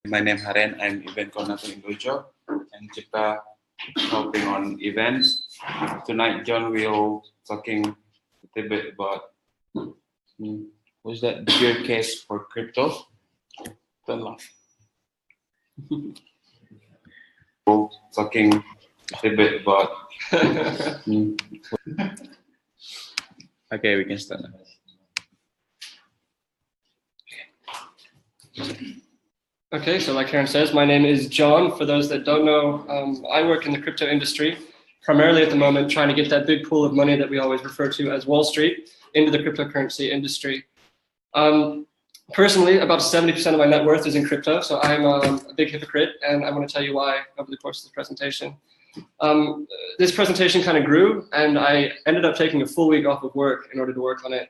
My name is Haren. I'm event coordinator in Dojo, and Chipta helping on events. Tonight, John will talking a little bit about what's that beer case for crypto. Don't laugh. Talking a little bit about. Okay, we can start now. Okay, so like Karen says, my name is John. For those that don't know, I work in the crypto industry, primarily at the moment trying to get that big pool of money that we always refer to as Wall Street into the cryptocurrency industry. Personally, about 70% of my net worth is in crypto, so I'm a big hypocrite, and I want to tell you why over the course of this presentation. This presentation kind of grew, and I ended up taking a full week off of work in order to work on it.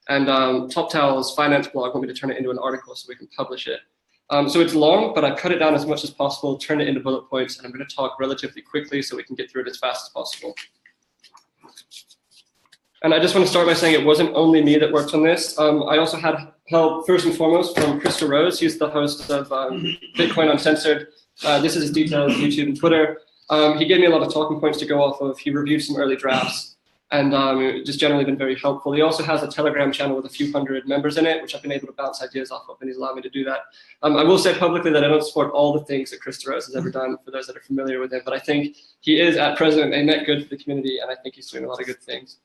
And Top Towel's finance blog want me to turn it into an article so we can publish it. So it's long, but I've cut it down as much as possible, turned it into bullet points, and I'm going to talk relatively quickly so we can get through it as fast as possible. And I just want to start by saying it wasn't only me that worked on this. I also had help, first and foremost, from Krista Rose. He's the host of Bitcoin Uncensored. This is his details, YouTube and Twitter. He gave me a lot of talking points to go off of. He reviewed some early drafts, and just generally been very helpful. He also has a Telegram channel with a few hundred members in it, which I've been able to bounce ideas off of, and he's allowed me to do that. I will say publicly that I don't support all the things that Krista Rose has ever done, for those that are familiar with him, but I think he is, at present, a net good for the community, and I think he's doing a lot of good things.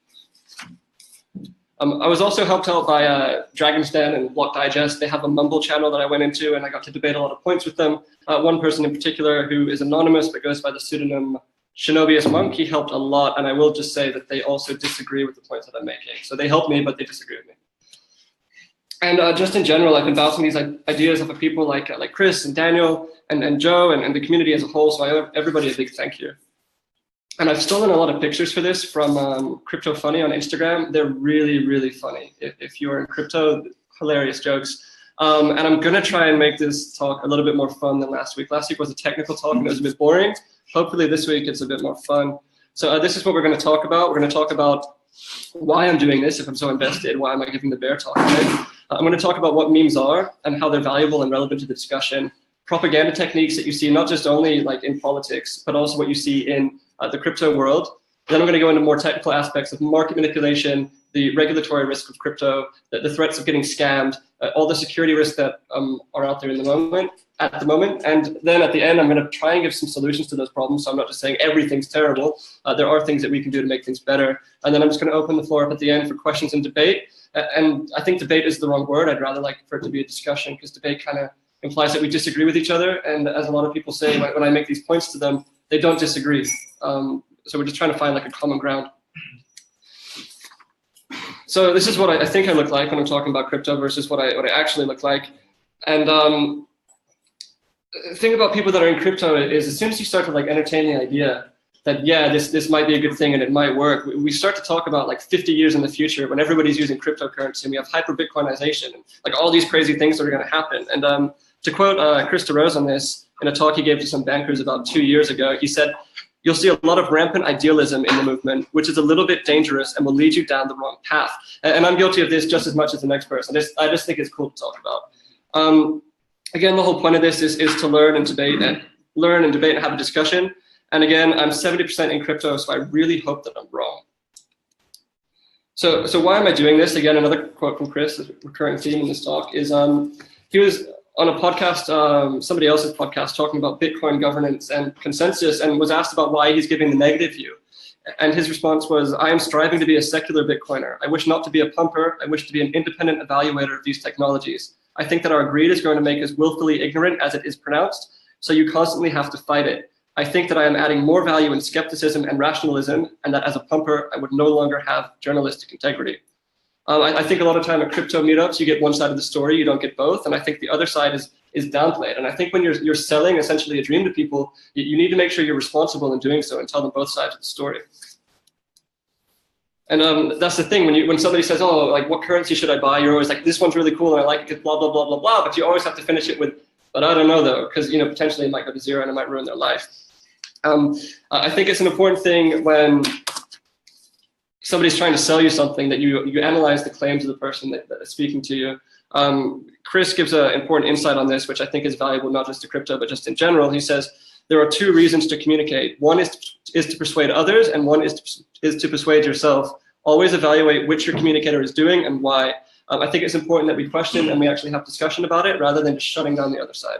I was also helped out by Dragon's Den and Block Digest. They have a Mumble channel that I went into, and I got to debate a lot of points with them. One person in particular who is anonymous but goes by the pseudonym Shinobius Monk, he helped a lot, and I will just say that they also disagree with the points that I'm making. So they help me, but they disagree with me. And just in general, I've been bouncing these ideas off of people like Chris and Daniel and Joe and the community as a whole, so I owe everybody a big thank you. And I've stolen a lot of pictures for this from Crypto Funny on Instagram. They're really, really funny. If you are in crypto, hilarious jokes. And I'm going to try and make this talk a little bit more fun than last week. Last week was a technical talk and it was a bit boring. Hopefully this week it's a bit more fun. So this is what we're going to talk about. We're going to talk about why I'm doing this if I'm so invested. Why am I giving the bear talk today? I'm going to talk about what memes are and how they're valuable and relevant to the discussion. Propaganda techniques that you see not just only like in politics, but also what you see in the crypto world. Then I'm going to go into more technical aspects of market manipulation, the regulatory risk of crypto, the threats of getting scammed, all the security risks that are out there at the moment. And then at the end, I'm going to try and give some solutions to those problems. So I'm not just saying everything's terrible. There are things that we can do to make things better. And then I'm just going to open the floor up at the end for questions and debate. And I think debate is the wrong word. I'd rather like for it to be a discussion, because debate kind of implies that we disagree with each other. And as a lot of people say, when I make these points to them, they don't disagree. So we're just trying to find like a common ground. So this is what I think I look like when I'm talking about crypto versus what I actually look like. And the thing about people that are in crypto is as soon as you start to like entertain the idea that, yeah, this might be a good thing and it might work, we start to talk about like 50 years in the future when everybody's using cryptocurrency and we have hyper-Bitcoinization and like all these crazy things that are going to happen. And to quote Krista Rose on this, in a talk he gave to some bankers about 2 years ago, he said, "You'll see a lot of rampant idealism in the movement, which is a little bit dangerous and will lead you down the wrong path." And I'm guilty of this just as much as the next person. I just think it's cool to talk about. Again, the whole point of this is to learn and debate and have a discussion. And again, I'm 70% in crypto, so I really hope that I'm wrong. So why am I doing this? Again, another quote from Chris, a recurring theme in this talk, is he was on a podcast, somebody else's podcast, talking about Bitcoin governance and consensus, and was asked about why he's giving the negative view. And his response was, "I am striving to be a secular Bitcoiner. I wish not to be a pumper. I wish to be an independent evaluator of these technologies. I think that our greed is going to make us willfully ignorant, as it is pronounced, so you constantly have to fight it. I think that I am adding more value in skepticism and rationalism, and that as a pumper, I would no longer have journalistic integrity." I think a lot of time at crypto meetups, you get one side of the story, you don't get both. And I think the other side is downplayed. And I think when you're selling essentially a dream to people, you need to make sure you're responsible in doing so and tell them both sides of the story. And that's the thing, when somebody says, "Oh, like what currency should I buy?" You're always like, "This one's really cool and I like it because blah, blah, blah, blah, blah." But you always have to finish it with, "But I don't know though," because potentially it might go to zero and it might ruin their life. I think it's an important thing when somebody's trying to sell you something that you analyze the claims of the person that is speaking to you. Chris gives an important insight on this, which I think is valuable not just to crypto, but just in general. He says, there are two reasons to communicate. One is to persuade others, and one is to persuade yourself. Always evaluate which your communicator is doing and why. I think it's important that we question and we actually have discussion about it rather than just shutting down the other side.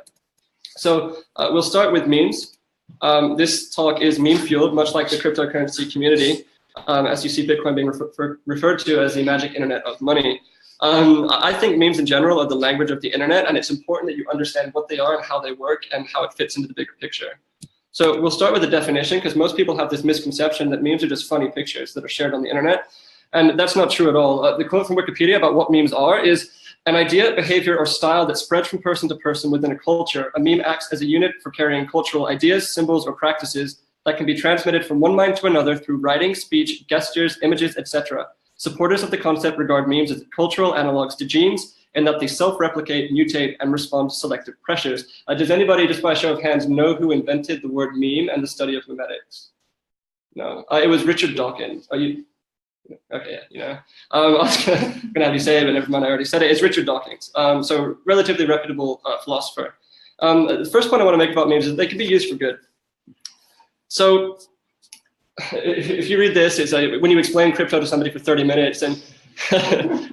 So we'll start with memes. This talk is meme-fueled, much like the cryptocurrency community, as you see Bitcoin being referred to as the magic internet of money. I think memes in general are the language of the internet, and it's important that you understand what they are and how they work and how it fits into the bigger picture. So we'll start with the definition, because most people have this misconception that memes are just funny pictures that are shared on the internet, and that's not true at all. The quote from Wikipedia about what memes are is, an idea, behavior, or style that spreads from person to person within a culture. A meme acts as a unit for carrying cultural ideas, symbols, or practices that can be transmitted from one mind to another through writing, speech, gestures, images, etc. Supporters of the concept regard memes as cultural analogs to genes, in that they self-replicate, mutate, and respond to selective pressures. Does anybody, just by a show of hands, know who invented the word meme and the study of memetics? No, it was Richard Dawkins. Are you? Okay, yeah, I was gonna have you say it, but never mind, I already said it. It's Richard Dawkins, so relatively reputable philosopher. The first point I want to make about memes is they can be used for good. So if you read this, it's when you explain crypto to somebody for 30 minutes and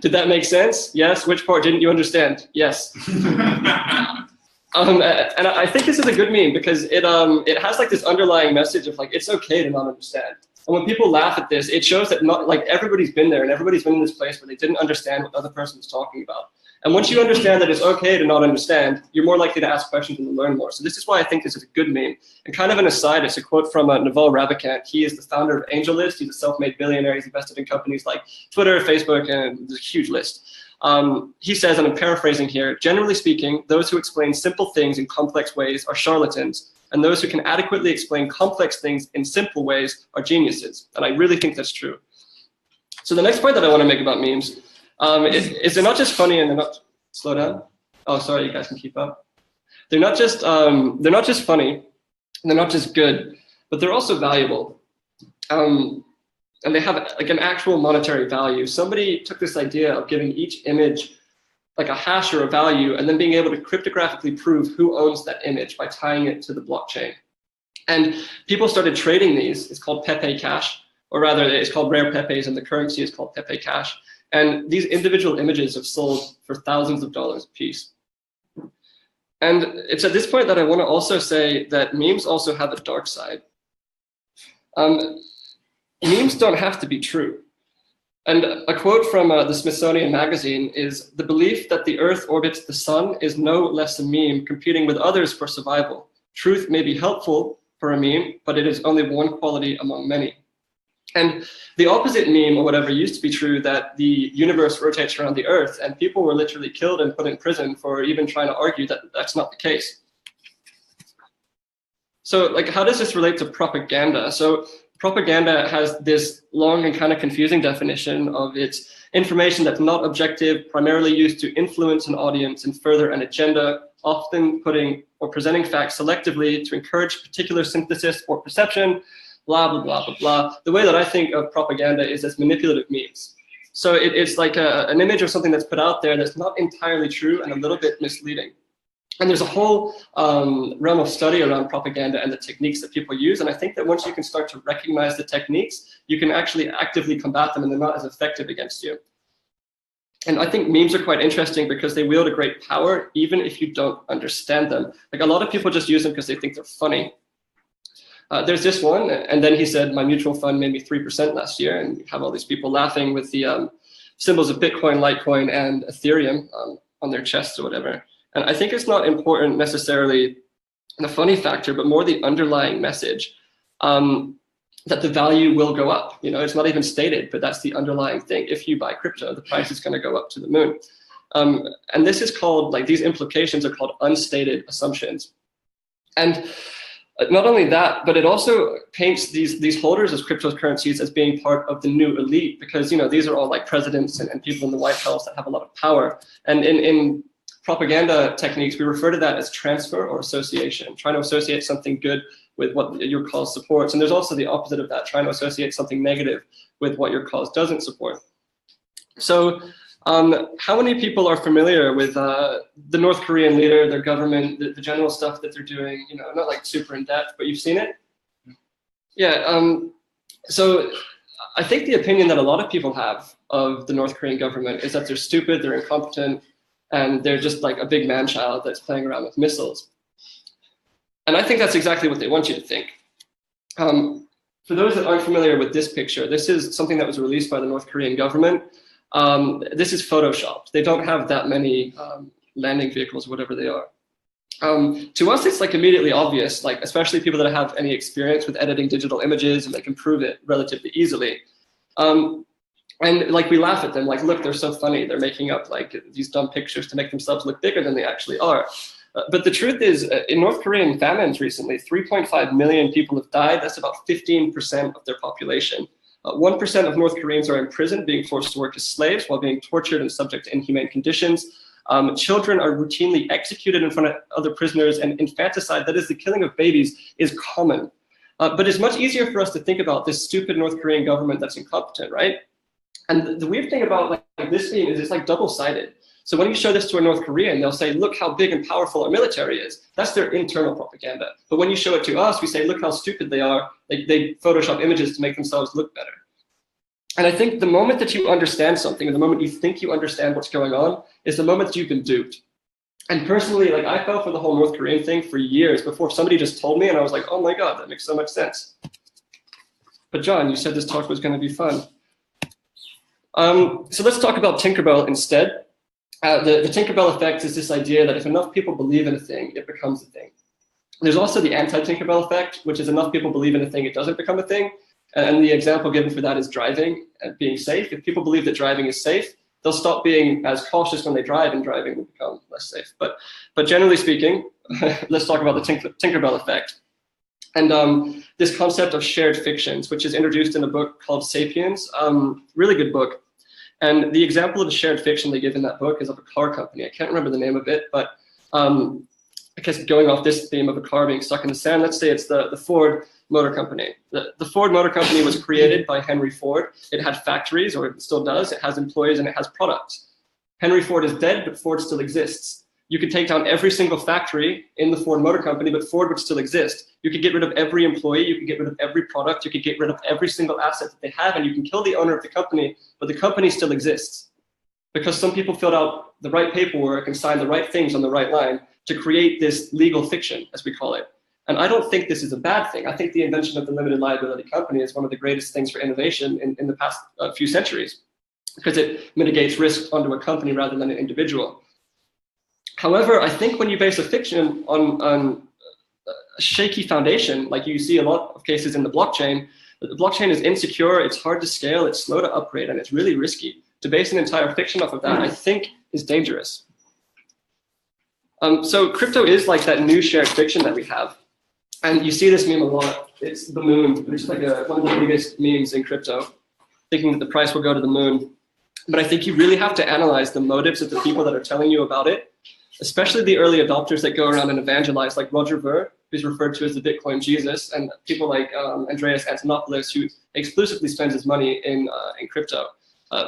did that make sense? Yes. Which part didn't you understand? Yes. And I think this is a good meme because it has like this underlying message of like, it's okay to not understand. And when people laugh at this, it shows that not like everybody's been there and everybody's been in this place where they didn't understand what the other person was talking about. And once you understand that it's okay to not understand, you're more likely to ask questions and to learn more. So this is why I think this is a good meme. And kind of an aside, it's a quote from Naval Ravikant. He is the founder of AngelList. He's a self-made billionaire. He's invested in companies like Twitter, Facebook, and there's a huge list. He says, and I'm paraphrasing here, generally speaking, those who explain simple things in complex ways are charlatans, and those who can adequately explain complex things in simple ways are geniuses. And I really think that's true. So the next point that I want to make about memes is they're not just funny and they're not, slow down. Oh, sorry, you guys can keep up. They're not just funny, and they're not just good, but they're also valuable. And they have like an actual monetary value. Somebody took this idea of giving each image like a hash or a value, and then being able to cryptographically prove who owns that image by tying it to the blockchain. And people started trading these. It's called Pepe Cash, or rather it's called Rare Pepes, and the currency is called Pepe Cash. And these individual images have sold for thousands of dollars a piece. And it's at this point that I want to also say that memes also have a dark side. Memes don't have to be true. And a quote from the Smithsonian Magazine is, the belief that the Earth orbits the sun is no less a meme competing with others for survival. Truth may be helpful for a meme, but it is only one quality among many. And the opposite meme or whatever used to be true, that the universe rotates around the Earth, and people were literally killed and put in prison for even trying to argue that that's not the case. So like, how does this relate to propaganda? So propaganda has this long and kind of confusing definition of its information that's not objective, primarily used to influence an audience and further an agenda, often putting or presenting facts selectively to encourage particular synthesis or perception, blah, blah, blah, blah, blah. The way that I think of propaganda is as manipulative memes. So it's like an image of something that's put out there that's not entirely true and a little bit misleading. And there's a whole realm of study around propaganda and the techniques that people use. And I think that once you can start to recognize the techniques, you can actually actively combat them and they're not as effective against you. And I think memes are quite interesting because they wield a great power, even if you don't understand them. Like a lot of people just use them because they think they're funny. There's this one, and then he said, my mutual fund made me 3% last year, and you have all these people laughing with the symbols of Bitcoin, Litecoin, and Ethereum on their chests or whatever. And I think it's not important necessarily the funny factor, but more the underlying message that the value will go up. You know, it's not even stated, but that's the underlying thing. If you buy crypto, the price is going to go up to the moon. And this is called, like, these implications are called unstated assumptions. And not only that, but it also paints these holders as cryptocurrencies as being part of the new elite, because, you know, these are all like presidents and people in the White House that have a lot of power. And in propaganda techniques, we refer to that as transfer or association, trying to associate something good with what your cause supports. And there's also the opposite of that, trying to associate something negative with what your cause doesn't support. So How many people are familiar with the North Korean leader, their government, the general stuff that they're doing? You know, not like super in depth, but you've seen it? Yeah. So I think the opinion that a lot of people have of the North Korean government is that they're stupid, they're incompetent, and they're just like a big man-child that's playing around with missiles. And I think that's exactly what they want you to think. For those that aren't familiar with this picture, this is something that was released by the North Korean government. This is photoshopped. They don't have that many landing vehicles, whatever they are. To us, it's like immediately obvious, like especially people that have any experience with editing digital images and they can prove it relatively easily. And like we laugh at them, like, look, they're so funny. They're making up like these dumb pictures to make themselves look bigger than they actually are. But the truth is, in North Korean famines recently, 3.5 million people have died. That's about 15% of their population. 1% of North Koreans are in prison, being forced to work as slaves while being tortured and subject to inhumane conditions. Children are routinely executed in front of other prisoners, and infanticide, that is the killing of babies, is common. But it's much easier for us to think about this stupid North Korean government that's incompetent, right? And the weird thing about like this meme is it's like double-sided. So when you show this to a North Korean, they'll say, look how big and powerful our military is. That's their internal propaganda. But when you show it to us, we say, look how stupid they are. They Photoshop images to make themselves look better. And I think the moment that you understand something, and the moment you think you understand what's going on, is the moment that you've been duped. And personally, like I fell for the whole North Korean thing for years before somebody just told me, and I was like, oh my God, that makes so much sense. But John, you said this talk was going to be fun. So let's talk about Tinkerbell instead. The Tinkerbell effect is this idea that if enough people believe in a thing, it becomes a thing. There's also the anti-Tinkerbell effect, which is enough people believe in a thing, it doesn't become a thing. And the example given for that is driving and being safe. If people believe that driving is safe, they'll stop being as cautious when they drive, and driving will become less safe. But generally speaking, let's talk about the Tinkerbell effect. And this concept of shared fictions, which is introduced in a book called Sapiens, really good book. And the example of a shared fiction they give in that book is of a car company. I can't remember the name of it, but I guess going off this theme of a car being stuck in the sand, let's say it's the Ford Motor Company. The Ford Motor Company was created by Henry Ford. It had factories, or it still does. It has employees and it has products. Henry Ford is dead, but Ford still exists. You could take down every single factory in the Ford Motor Company, but Ford would still exist. You could get rid of every employee, you could get rid of every product, you could get rid of every single asset that they have, and you can kill the owner of the company, but the company still exists. Because some people filled out the right paperwork and signed the right things on the right line to create this legal fiction, as we call it. And I don't think this is a bad thing. I think the invention of the limited liability company is one of the greatest things for innovation in the past few centuries, because it mitigates risk onto a company rather than an individual. However, I think when you base a fiction on a shaky foundation, like you see a lot of cases in the blockchain is insecure, it's hard to scale, it's slow to upgrade, and it's really risky. To base an entire fiction off of that, I think, is dangerous. So crypto is like that new shared fiction that we have. And you see this meme a lot. It's the moon, which is like one of the biggest memes in crypto, thinking that the price will go to the moon. But I think you really have to analyze the motives of the people that are telling you about it, especially the early adopters that go around and evangelize, like Roger Ver, who's referred to as the Bitcoin Jesus, and people like Andreas Antonopoulos, who exclusively spends his money in crypto.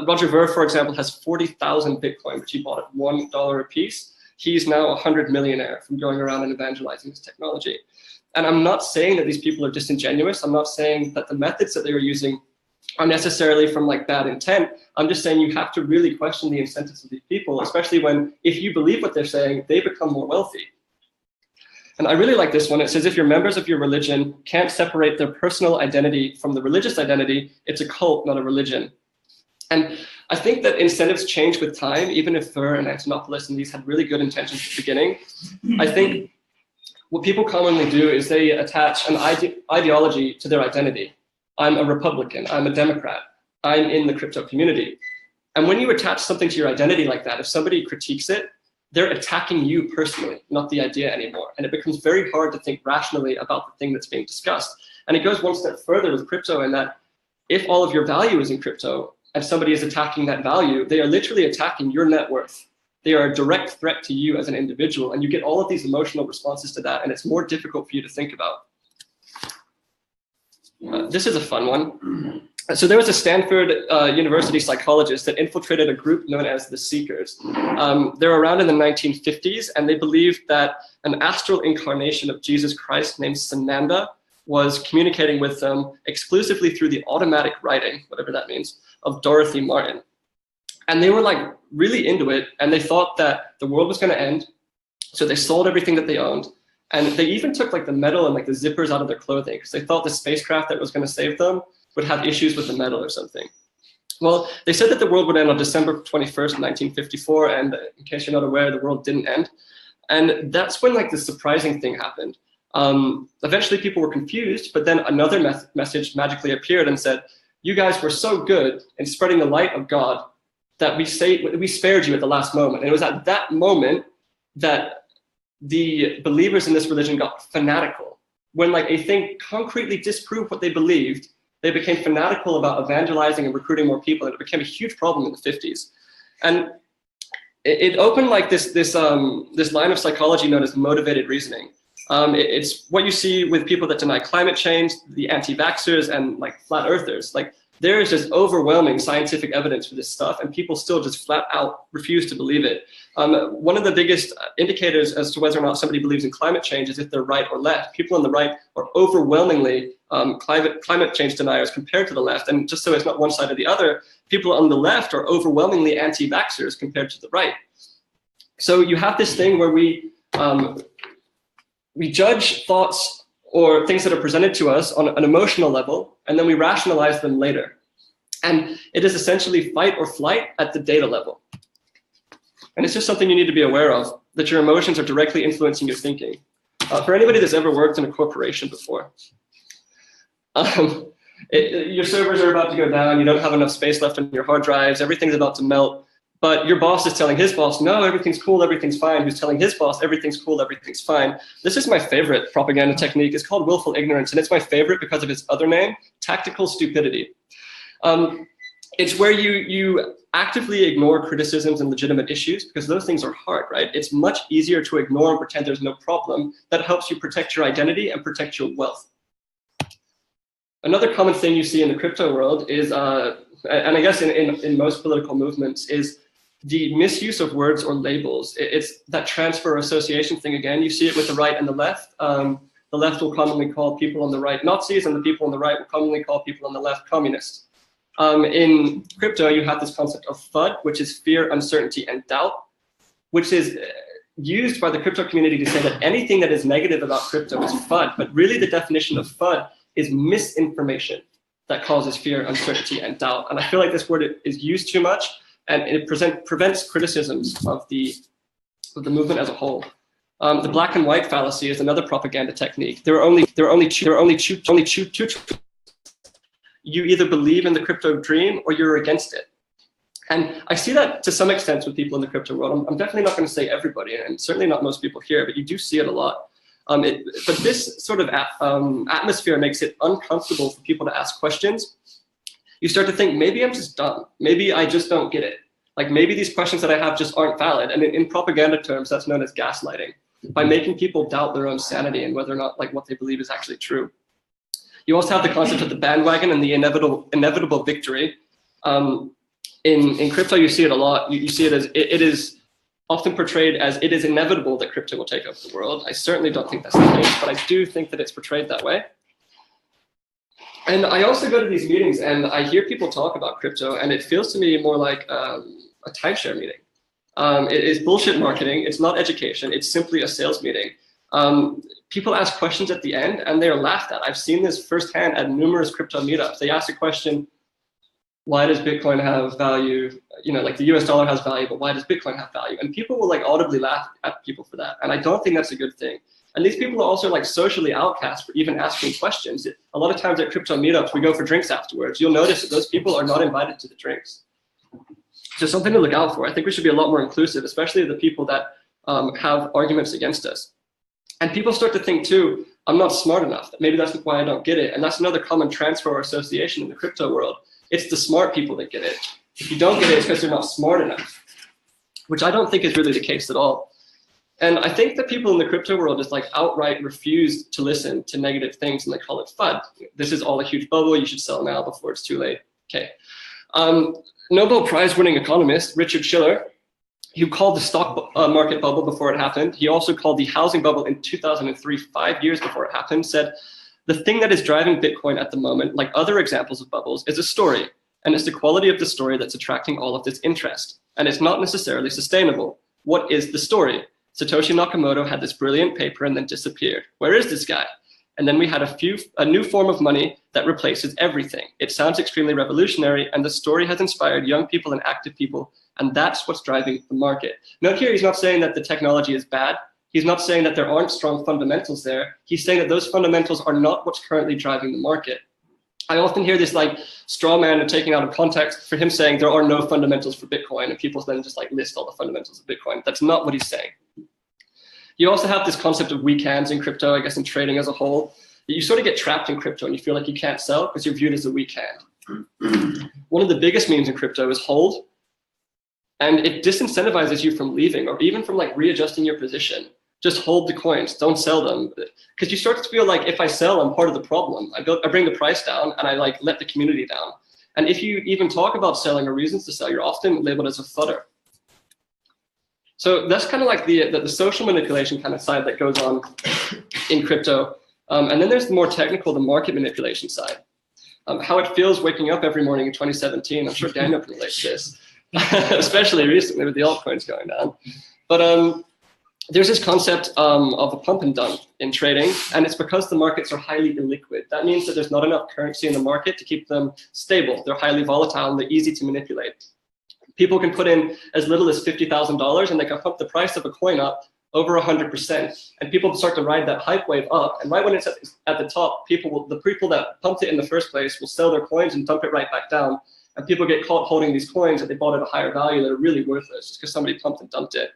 Roger Ver, for example, has 40,000 Bitcoin, which he bought at $1 a piece. He's now a 100 millionaire from going around and evangelizing this technology. And I'm not saying that these people are disingenuous. I'm not saying that the methods that they were using are necessarily from like bad intent. I'm just saying you have to really question the incentives of these people, especially when, if you believe what they're saying, they become more wealthy. And I really like this one. It says, if your members of your religion can't separate their personal identity from the religious identity, it's a cult, not a religion. And I think that incentives change with time, even if Ver and Antonopoulos and these had really good intentions at the beginning. I think what people commonly do is they attach an ideology to their identity. I'm a Republican, I'm a Democrat, I'm in the crypto community. And when you attach something to your identity like that, if somebody critiques it, they're attacking you personally, not the idea anymore. And it becomes very hard to think rationally about the thing that's being discussed. And it goes one step further with crypto in that if all of your value is in crypto and somebody is attacking that value, they are literally attacking your net worth. They are a direct threat to you as an individual, and you get all of these emotional responses to that, and it's more difficult for you to think about. This is a fun one. So there was a Stanford University psychologist that infiltrated a group known as the Seekers. They were around in the 1950s, and they believed that an astral incarnation of Jesus Christ named Sananda was communicating with them exclusively through the automatic writing, whatever that means, of Dorothy Martin. And they were like really into it, and they thought that the world was going to end. So they sold everything that they owned, and they even took like the metal and like the zippers out of their clothing because they thought the spacecraft that was going to save them would have issues with the metal or something. Well, they said that the world would end on December 21st, 1954, and in case you're not aware, the world didn't end. And that's when like the surprising thing happened. Eventually people were confused, but then another message magically appeared and said, you guys were so good in spreading the light of God that we spared you at the last moment. And it was at that moment that the believers in this religion got fanatical. When like a thing concretely disproved what they believed, they became fanatical about evangelizing and recruiting more people, and it became a huge problem in the 50s. And it opened like this line of psychology known as motivated reasoning. It's what you see with people that deny climate change, the anti-vaxxers, and like flat earthers. Like there is just overwhelming scientific evidence for this stuff, and people still just flat out refuse to believe it. One of the biggest indicators as to whether or not somebody believes in climate change is if they're right or left. People on the right are overwhelmingly climate change deniers compared to the left. And just so it's not one side or the other, people on the left are overwhelmingly anti-vaxxers compared to the right. So you have this thing where we judge thoughts or things that are presented to us on an emotional level, and then we rationalize them later. And it is essentially fight or flight at the data level. And it's just something you need to be aware of, that your emotions are directly influencing your thinking. For anybody that's ever worked in a corporation before, your servers are about to go down, you don't have enough space left on your hard drives, everything's about to melt, but your boss is telling his boss, no, everything's cool, everything's fine, who's telling his boss, everything's cool, everything's fine. This is my favorite propaganda technique. It's called willful ignorance, and it's my favorite because of its other name, tactical stupidity. It's where you actively ignore criticisms and legitimate issues because those things are hard, right? It's much easier to ignore and pretend there's no problem. That helps you protect your identity and protect your wealth. Another common thing you see in the crypto world is, and I guess in most political movements, is the misuse of words or labels. It's that transfer association thing again. You see it with the right and the left. The left will commonly call people on the right Nazis, and the people on the right will commonly call people on the left communists. In crypto, you have this concept of FUD, which is fear, uncertainty, and doubt, which is used by the crypto community to say that anything that is negative about crypto is FUD. But really the definition of FUD is misinformation that causes fear, uncertainty, and doubt. And I feel like this word is used too much, and it prevents criticisms of the movement as a whole. The black and white fallacy is another propaganda technique. There are only two. You either believe in the crypto dream or you're against it. And I see that to some extent with people in the crypto world. I'm definitely not going to say everybody, and certainly not most people here, but you do see it a lot. But this sort of atmosphere makes it uncomfortable for people to ask questions. You start to think, maybe I'm just dumb. Maybe I just don't get it. Like maybe these questions that I have just aren't valid. And in propaganda terms, that's known as gaslighting, by making people doubt their own sanity and whether or not like what they believe is actually true. You also have the concept of the bandwagon and the inevitable victory. In crypto, you see it a lot. You see it as it is often portrayed as it is inevitable that crypto will take over the world. I certainly don't think that's the case, but I do think that it's portrayed that way. And I also go to these meetings and I hear people talk about crypto, and it feels to me more like a timeshare meeting. It is bullshit marketing. It's not education. It's simply a sales meeting. People ask questions at the end and they are laughed at. I've seen this firsthand at numerous crypto meetups. They ask a question, why does Bitcoin have value? You know, like the US dollar has value, but why does Bitcoin have value? And people will like audibly laugh at people for that. And I don't think that's a good thing. And these people are also like socially outcast for even asking questions. A lot of times at crypto meetups, we go for drinks afterwards. You'll notice that those people are not invited to the drinks. So something to look out for. I think we should be a lot more inclusive, especially the people that have arguments against us. And people start to think too, I'm not smart enough. Maybe that's why I don't get it. And that's another common transfer or association in the crypto world. It's the smart people that get it. If you don't get it, it's because they're not smart enough, which I don't think is really the case at all. And I think that people in the crypto world just like outright refuse to listen to negative things and they call it FUD. This is all a huge bubble. You should sell now before it's too late. Okay. Nobel Prize winning economist Richard Shiller, who called the stock market bubble before it happened. He also called the housing bubble in 2003, 5 years before it happened, said, the thing that is driving Bitcoin at the moment, like other examples of bubbles, is a story. And it's the quality of the story that's attracting all of this interest. And it's not necessarily sustainable. What is the story? Satoshi Nakamoto had this brilliant paper and then disappeared. Where is this guy? And then we had a new form of money that replaces everything. It sounds extremely revolutionary, and the story has inspired young people and active people, and that's what's driving the market. Note here, he's not saying that the technology is bad. He's not saying that there aren't strong fundamentals there. He's saying that those fundamentals are not what's currently driving the market. I often hear this like straw man and taken out of context for him saying there are no fundamentals for Bitcoin, and people then just like list all the fundamentals of Bitcoin. That's not what he's saying. You also have this concept of weak hands in crypto, I guess in trading as a whole. You sort of get trapped in crypto and you feel like you can't sell because you're viewed as a weak hand. One of the biggest memes in crypto is hold, and it disincentivizes you from leaving or even from like readjusting your position. Just hold the coins, don't sell them. Because you start to feel like if I sell, I'm part of the problem. I bring the price down and I like let the community down. And if you even talk about selling or reasons to sell, you're often labeled as a fudder. So that's kind of like the social manipulation kind of side that goes on in crypto. And then there's the more technical, the market manipulation side. How it feels waking up every morning in 2017. I'm sure Daniel can relate to this, especially recently with the altcoins going down. But there's this concept of a pump and dump in trading, and it's because the markets are highly illiquid. That means that there's not enough currency in the market to keep them stable. They're highly volatile and they're easy to manipulate. People can put in as little as $50,000 and they can pump the price of a coin up over 100%. And people start to ride that hype wave up. And right when it's at the top, the people that pumped it in the first place will sell their coins and dump it right back down. And people get caught holding these coins that they bought at a higher value that are really worthless just because somebody pumped and dumped it.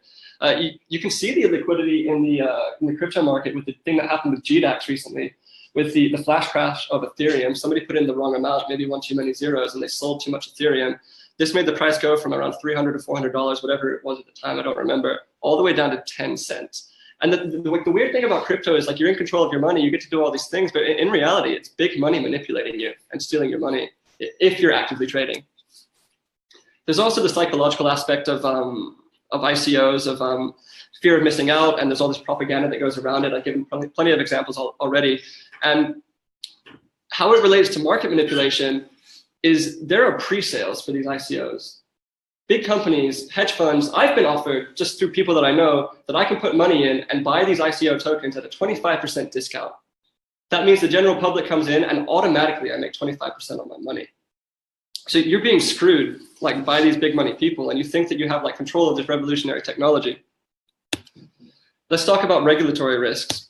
You can see the illiquidity in the crypto market with the thing that happened with GDAX recently, with the flash crash of Ethereum. Somebody put in the wrong amount, maybe one too many zeros, and they sold too much Ethereum. This made the price go from around $300 to $400, whatever it was at the time, I don't remember, all the way down to 10 cents. And the weird thing about crypto is like you're in control of your money, you get to do all these things, but in reality, it's big money manipulating you and stealing your money if you're actively trading. There's also the psychological aspect of ICOs, of fear of missing out, and there's all this propaganda that goes around it. I've given plenty of examples already. And how it relates to market manipulation is there are pre-sales for these ICOs. Big companies, hedge funds, I've been offered just through people that I know that I can put money in and buy these ICO tokens at a 25% discount. That means the general public comes in and automatically I make 25% on my money. So you're being screwed like by these big money people and you think that you have like control of this revolutionary technology. Let's talk about regulatory risks.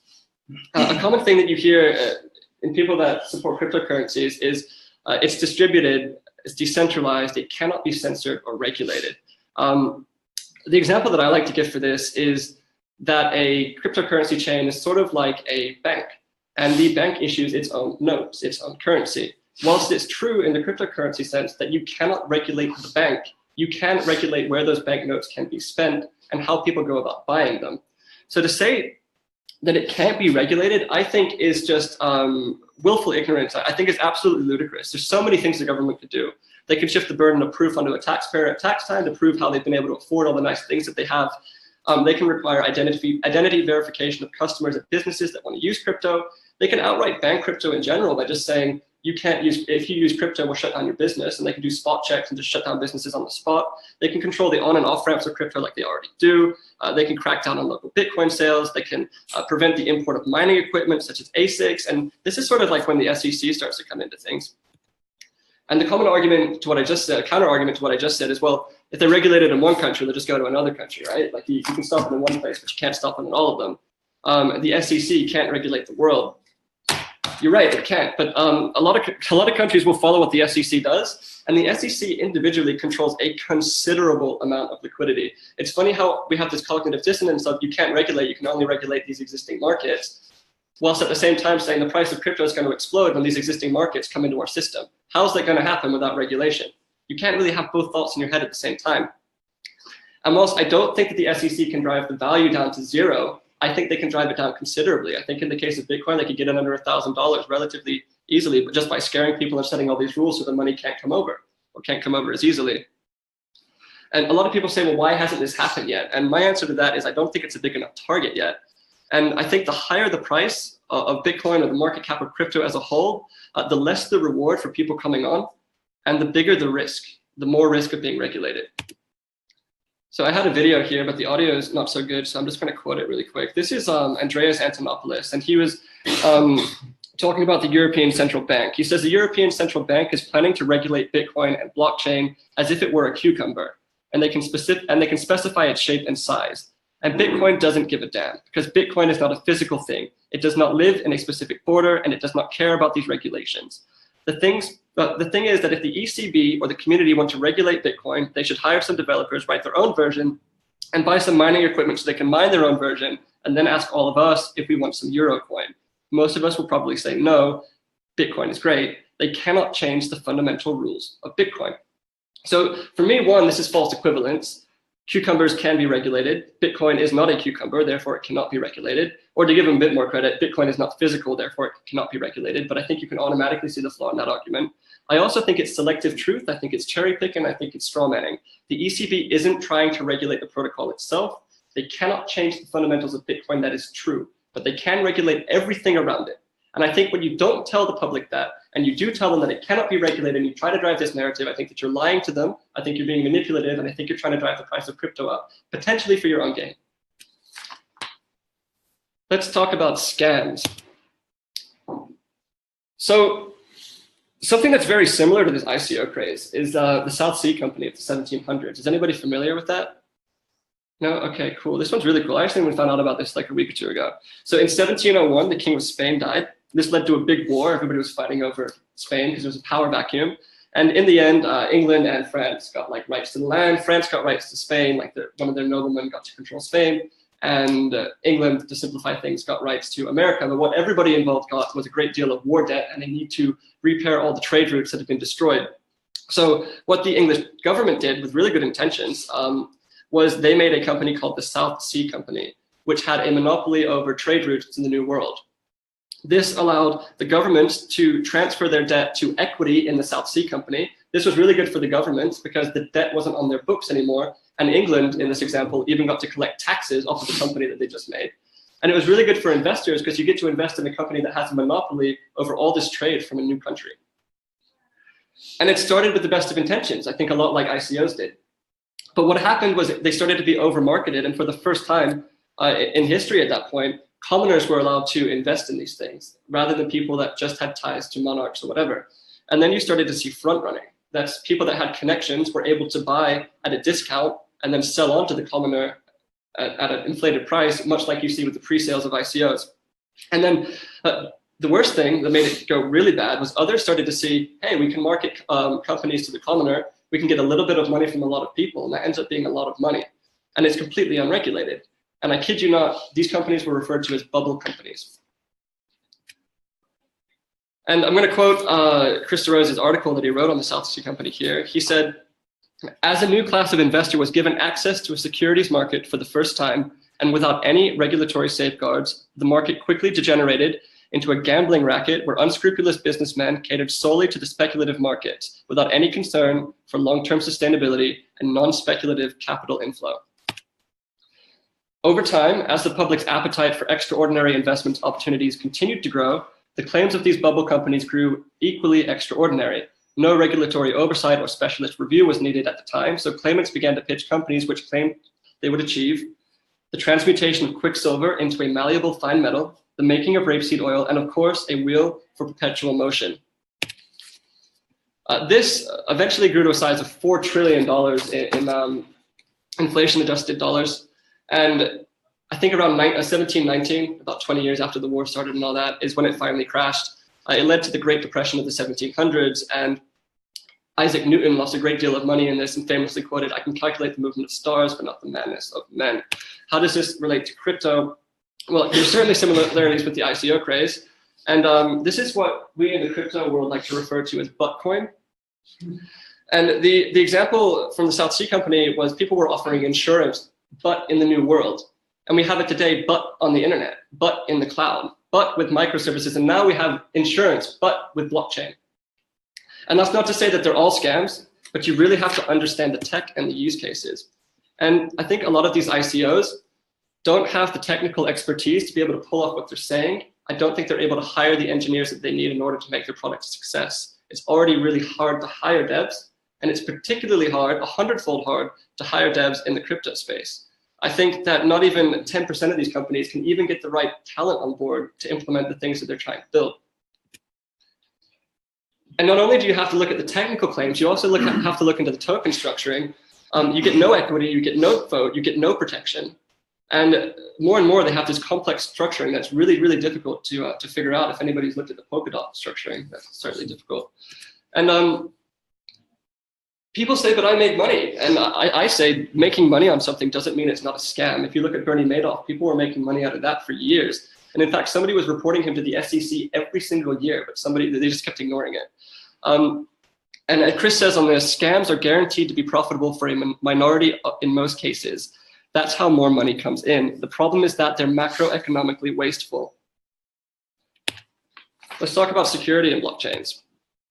A common thing that you hear in people that support cryptocurrencies is it's distributed, it's decentralized, it cannot be censored or regulated. The example that I like to give for this is that a cryptocurrency chain is sort of like a bank, and the bank issues its own notes, its own currency. Whilst it's true in the cryptocurrency sense that you cannot regulate the bank, you can regulate where those banknotes can be spent and how people go about buying them. So to say that it can't be regulated, I think is just willful ignorance. I think it's absolutely ludicrous. There's so many things the government could do. They can shift the burden of proof onto a taxpayer at tax time to prove how they've been able to afford all the nice things that they have. They can require identity verification of customers at businesses that want to use crypto. They can outright ban crypto in general by just saying, you can't use, if you use crypto, we'll shut down your business, and they can do spot checks and just shut down businesses on the spot. They can control the on and off ramps of crypto like they already do. They can crack down on local Bitcoin sales. They can prevent the import of mining equipment such as ASICs. And this is sort of like when the SEC starts to come into things. And the common argument to what I just said, counter argument to what I just said is, well, if they're regulated in one country, they'll just go to another country, right? Like you can stop them in one place, but you can't stop them in all of them. The SEC can't regulate the world. You're right, it can't. But a lot of countries will follow what the SEC does, and the SEC individually controls a considerable amount of liquidity. It's funny how we have this cognitive dissonance of you can't regulate, you can only regulate these existing markets, whilst at the same time saying the price of crypto is going to explode when these existing markets come into our system. How is that going to happen without regulation? You can't really have both thoughts in your head at the same time. I don't think that the SEC can drive the value down to zero. I think they can drive it down considerably. I think in the case of Bitcoin, they could get it under $1,000 relatively easily, but just by scaring people and setting all these rules so the money can't come over, or can't come over as easily. And a lot of people say, well, why hasn't this happened yet? And my answer to that is I don't think it's a big enough target yet. And I think the higher the price of Bitcoin or the market cap of crypto as a whole, the less the reward for people coming on, and the bigger the risk, the more risk of being regulated. So I had a video here, but the audio is not so good, so I'm just going to quote it really quick. This is Andreas Antonopoulos, and he was talking about the European Central Bank. He says the European Central Bank is planning to regulate Bitcoin and blockchain as if it were a cucumber, and they can specify its shape and size. And Bitcoin doesn't give a damn, because Bitcoin is not a physical thing. It does not live in a specific border, and it does not care about these regulations. The thing is that if the ECB or the community want to regulate Bitcoin, they should hire some developers, write their own version, and buy some mining equipment so they can mine their own version, and then ask all of us if we want some Eurocoin. Most of us will probably say, no, Bitcoin is great. They cannot change the fundamental rules of Bitcoin. So for me, one, this is false equivalence. Cucumbers can be regulated. Bitcoin is not a cucumber, therefore it cannot be regulated. Or to give them a bit more credit, Bitcoin is not physical, therefore it cannot be regulated. But I think you can automatically see the flaw in that argument. I also think it's selective truth. I think it's cherry picking. I think it's straw manning. The ECB isn't trying to regulate the protocol itself. They cannot change the fundamentals of Bitcoin, that is true, but they can regulate everything around it. And I think when you don't tell the public that, and you do tell them that it cannot be regulated, and you try to drive this narrative, I think that you're lying to them. I think you're being manipulative, and I think you're trying to drive the price of crypto up, potentially for your own gain. Let's talk about scams. So something that's very similar to this ICO craze is the South Sea Company of the 1700s. Is anybody familiar with that? No? Okay, cool. This one's really cool. I actually found out about this like a week or two ago. So in 1701, the king of Spain died. This led to a big war. Everybody was fighting over Spain because there was a power vacuum. And in the end, England and France got like rights to the land. France got rights to Spain, like one of their noblemen got to control Spain. And England, to simplify things, got rights to America. But what everybody involved got was a great deal of war debt, and they need to repair all the trade routes that have been destroyed. So what the English government did with really good intentions was they made a company called the South Sea Company, which had a monopoly over trade routes in the New World. This allowed the government to transfer their debt to equity in the South Sea Company. This was really good for the government because the debt wasn't on their books anymore. And England, in this example, even got to collect taxes off of the company that they just made. And it was really good for investors because you get to invest in a company that has a monopoly over all this trade from a new country. And it started with the best of intentions, I think a lot like ICOs did. But what happened was they started to be over-marketed, and for the first time in history at that point, commoners were allowed to invest in these things rather than people that just had ties to monarchs or whatever. And then you started to see front running. That's people that had connections were able to buy at a discount and then sell on to the commoner at an inflated price, much like you see with the pre-sales of ICOs. And then the worst thing that made it go really bad was others started to see, hey, we can market companies to the commoner. We can get a little bit of money from a lot of people, and that ends up being a lot of money. And it's completely unregulated. And I kid you not, these companies were referred to as bubble companies. And I'm going to quote Chris DeRose's article that he wrote on the South Sea Company here. He said, as a new class of investor was given access to a securities market for the first time, and without any regulatory safeguards, the market quickly degenerated into a gambling racket where unscrupulous businessmen catered solely to the speculative market without any concern for long-term sustainability and non-speculative capital inflow. Over time, as the public's appetite for extraordinary investment opportunities continued to grow, the claims of these bubble companies grew equally extraordinary. No regulatory oversight or specialist review was needed at the time, so claimants began to pitch companies which claimed they would achieve the transmutation of quicksilver into a malleable fine metal, the making of rapeseed oil, and of course, a wheel for perpetual motion. This eventually grew to a size of $4 trillion in inflation-adjusted dollars. And I think around 1719, about 20 years after the war started and all that, is when it finally crashed. It led to the Great Depression of the 1700s, and Isaac Newton lost a great deal of money in this and famously quoted, "I can calculate the movement of stars, but not the madness of men." How does this relate to crypto? Well, there's certainly similarities with the ICO craze. And this is what we in the crypto world like to refer to as buttcoin. And the example from the South Sea Company was people were offering insurance, but in the new world. And we have it today, but on the internet, but in the cloud, but with microservices. And now we have insurance, but with blockchain. And that's not to say that they're all scams, but you really have to understand the tech and the use cases. And I think a lot of these ICOs don't have the technical expertise to be able to pull off what they're saying. I don't think they're able to hire the engineers that they need in order to make their product a success. It's already really hard to hire devs, and it's particularly hard, 100-fold hard, to hire devs in the crypto space. I think that not even 10% of these companies can even get the right talent on board to implement the things that they're trying to build. And not only do you have to look at the technical claims, you also have to look into the token structuring. You get no equity, you get no vote, you get no protection. And more they have this complex structuring that's really, really difficult to figure out. If anybody's looked at the Polkadot structuring, that's certainly difficult. And people say, but I make money. And I say making money on something doesn't mean it's not a scam. If you look at Bernie Madoff, people were making money out of that for years. And in fact, somebody was reporting him to the SEC every single year, but they just kept ignoring it. And Chris says on this, scams are guaranteed to be profitable for a minority in most cases. That's how more money comes in. The problem is that they're macroeconomically wasteful. Let's talk about security in blockchains.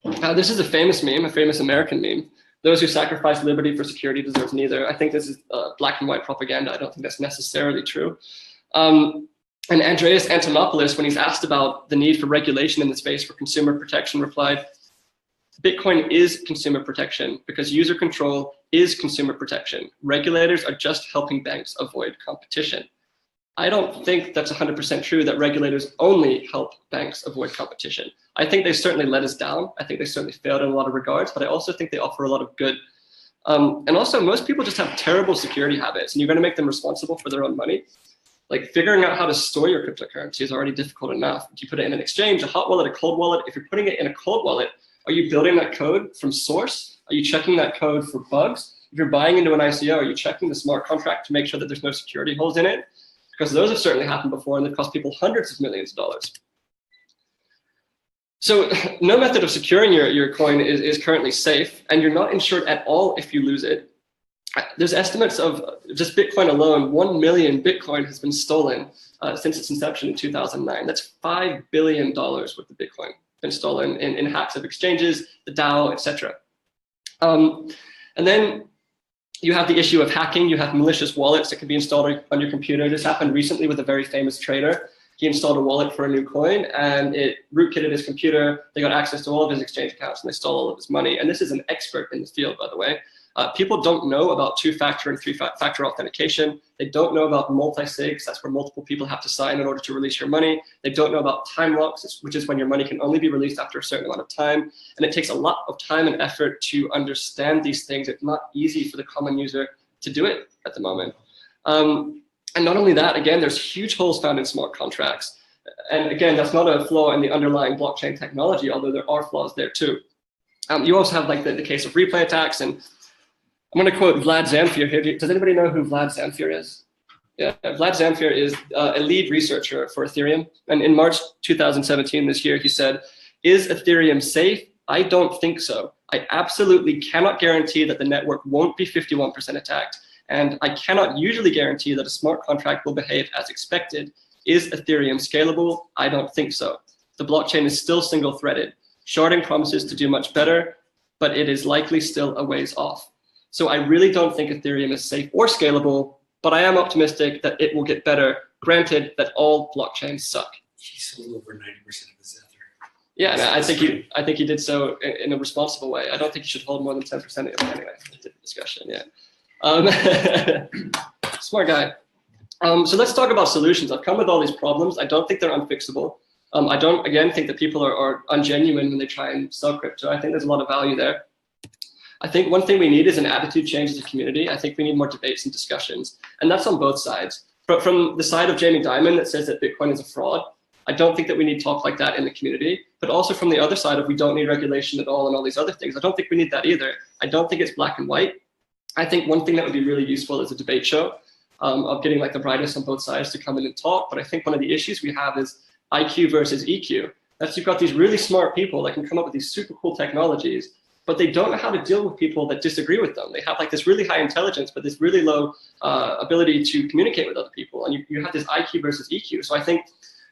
This is a famous meme, a famous American meme. Those who sacrifice liberty for security deserve neither. I think this is black and white propaganda. I don't think that's necessarily true. And Andreas Antonopoulos, when he's asked about the need for regulation in the space for consumer protection, replied, Bitcoin is consumer protection because user control is consumer protection. Regulators are just helping banks avoid competition. I don't think that's 100% true that regulators only help banks avoid competition. I think they certainly let us down. I think they certainly failed in a lot of regards, but I also think they offer a lot of good. And also, most people just have terrible security habits, and you're going to make them responsible for their own money. Like figuring out how to store your cryptocurrency is already difficult enough. Do you put it in an exchange, a hot wallet, a cold wallet? If you're putting it in a cold wallet, are you building that code from source? Are you checking that code for bugs? If you're buying into an ICO, are you checking the smart contract to make sure that there's no security holes in it? Because those have certainly happened before and they've cost people hundreds of millions of dollars. So no method of securing your coin is currently safe, and you're not insured at all if you lose it. There's estimates of just Bitcoin alone, 1 million Bitcoin has been stolen since its inception in 2009. That's $5 billion worth of Bitcoin been stolen in hacks of exchanges, the DAO, etc. And then you have the issue of hacking. You have malicious wallets that can be installed on your computer. This happened recently with a very famous trader. He installed a wallet for a new coin and it rootkitted his computer. They got access to all of his exchange accounts and they stole all of his money. And this is an expert in the field, by the way. People don't know about two-factor and three-factor authentication. They don't know about multi-sigs. That's where multiple people have to sign in order to release your money. They don't know about time locks, which is when your money can only be released after a certain amount of time. And it takes a lot of time and effort to understand these things. It's not easy for the common user to do it at the moment. And not only that, again, there's huge holes found in smart contracts. And again, that's not a flaw in the underlying blockchain technology, although there are flaws there too. You also have like the case of replay attacks, and I'm going to quote Vlad Zamfir here. Does anybody know who Vlad Zamfir is? Yeah, Vlad Zamfir is a lead researcher for Ethereum. And in March 2017, this year, he said, "Is Ethereum safe? I don't think so. I absolutely cannot guarantee that the network won't be 51% attacked. And I cannot usually guarantee that a smart contract will behave as expected. Is Ethereum scalable? I don't think so. The blockchain is still single-threaded. Sharding promises to do much better, but it is likely still a ways off. So I really don't think Ethereum is safe or scalable, but I am optimistic that it will get better, granted that all blockchains suck." He sold over 90% of his Ether. Yeah, and I think he did so in a responsible way. I don't think he should hold more than 10% of it anyway. Different discussion, yeah. Smart guy. So let's talk about solutions. I've come with all these problems. I don't think they're unfixable. I don't, again, think that people are ungenuine when they try and sell crypto. I think there's a lot of value there. I think one thing we need is an attitude change as a community. I think we need more debates and discussions, and that's on both sides. But from the side of Jamie Dimon that says that Bitcoin is a fraud, I don't think that we need talk like that in the community, but also from the other side of we don't need regulation at all and all these other things. I don't think we need that either. I don't think it's black and white. I think one thing that would be really useful is a debate show of getting like the brightest on both sides to come in and talk. But I think one of the issues we have is IQ versus EQ. That's you've got these really smart people that can come up with these super cool technologies, but they don't know how to deal with people that disagree with them. They have like this really high intelligence, but this really low ability to communicate with other people. And you have this IQ versus EQ. So I think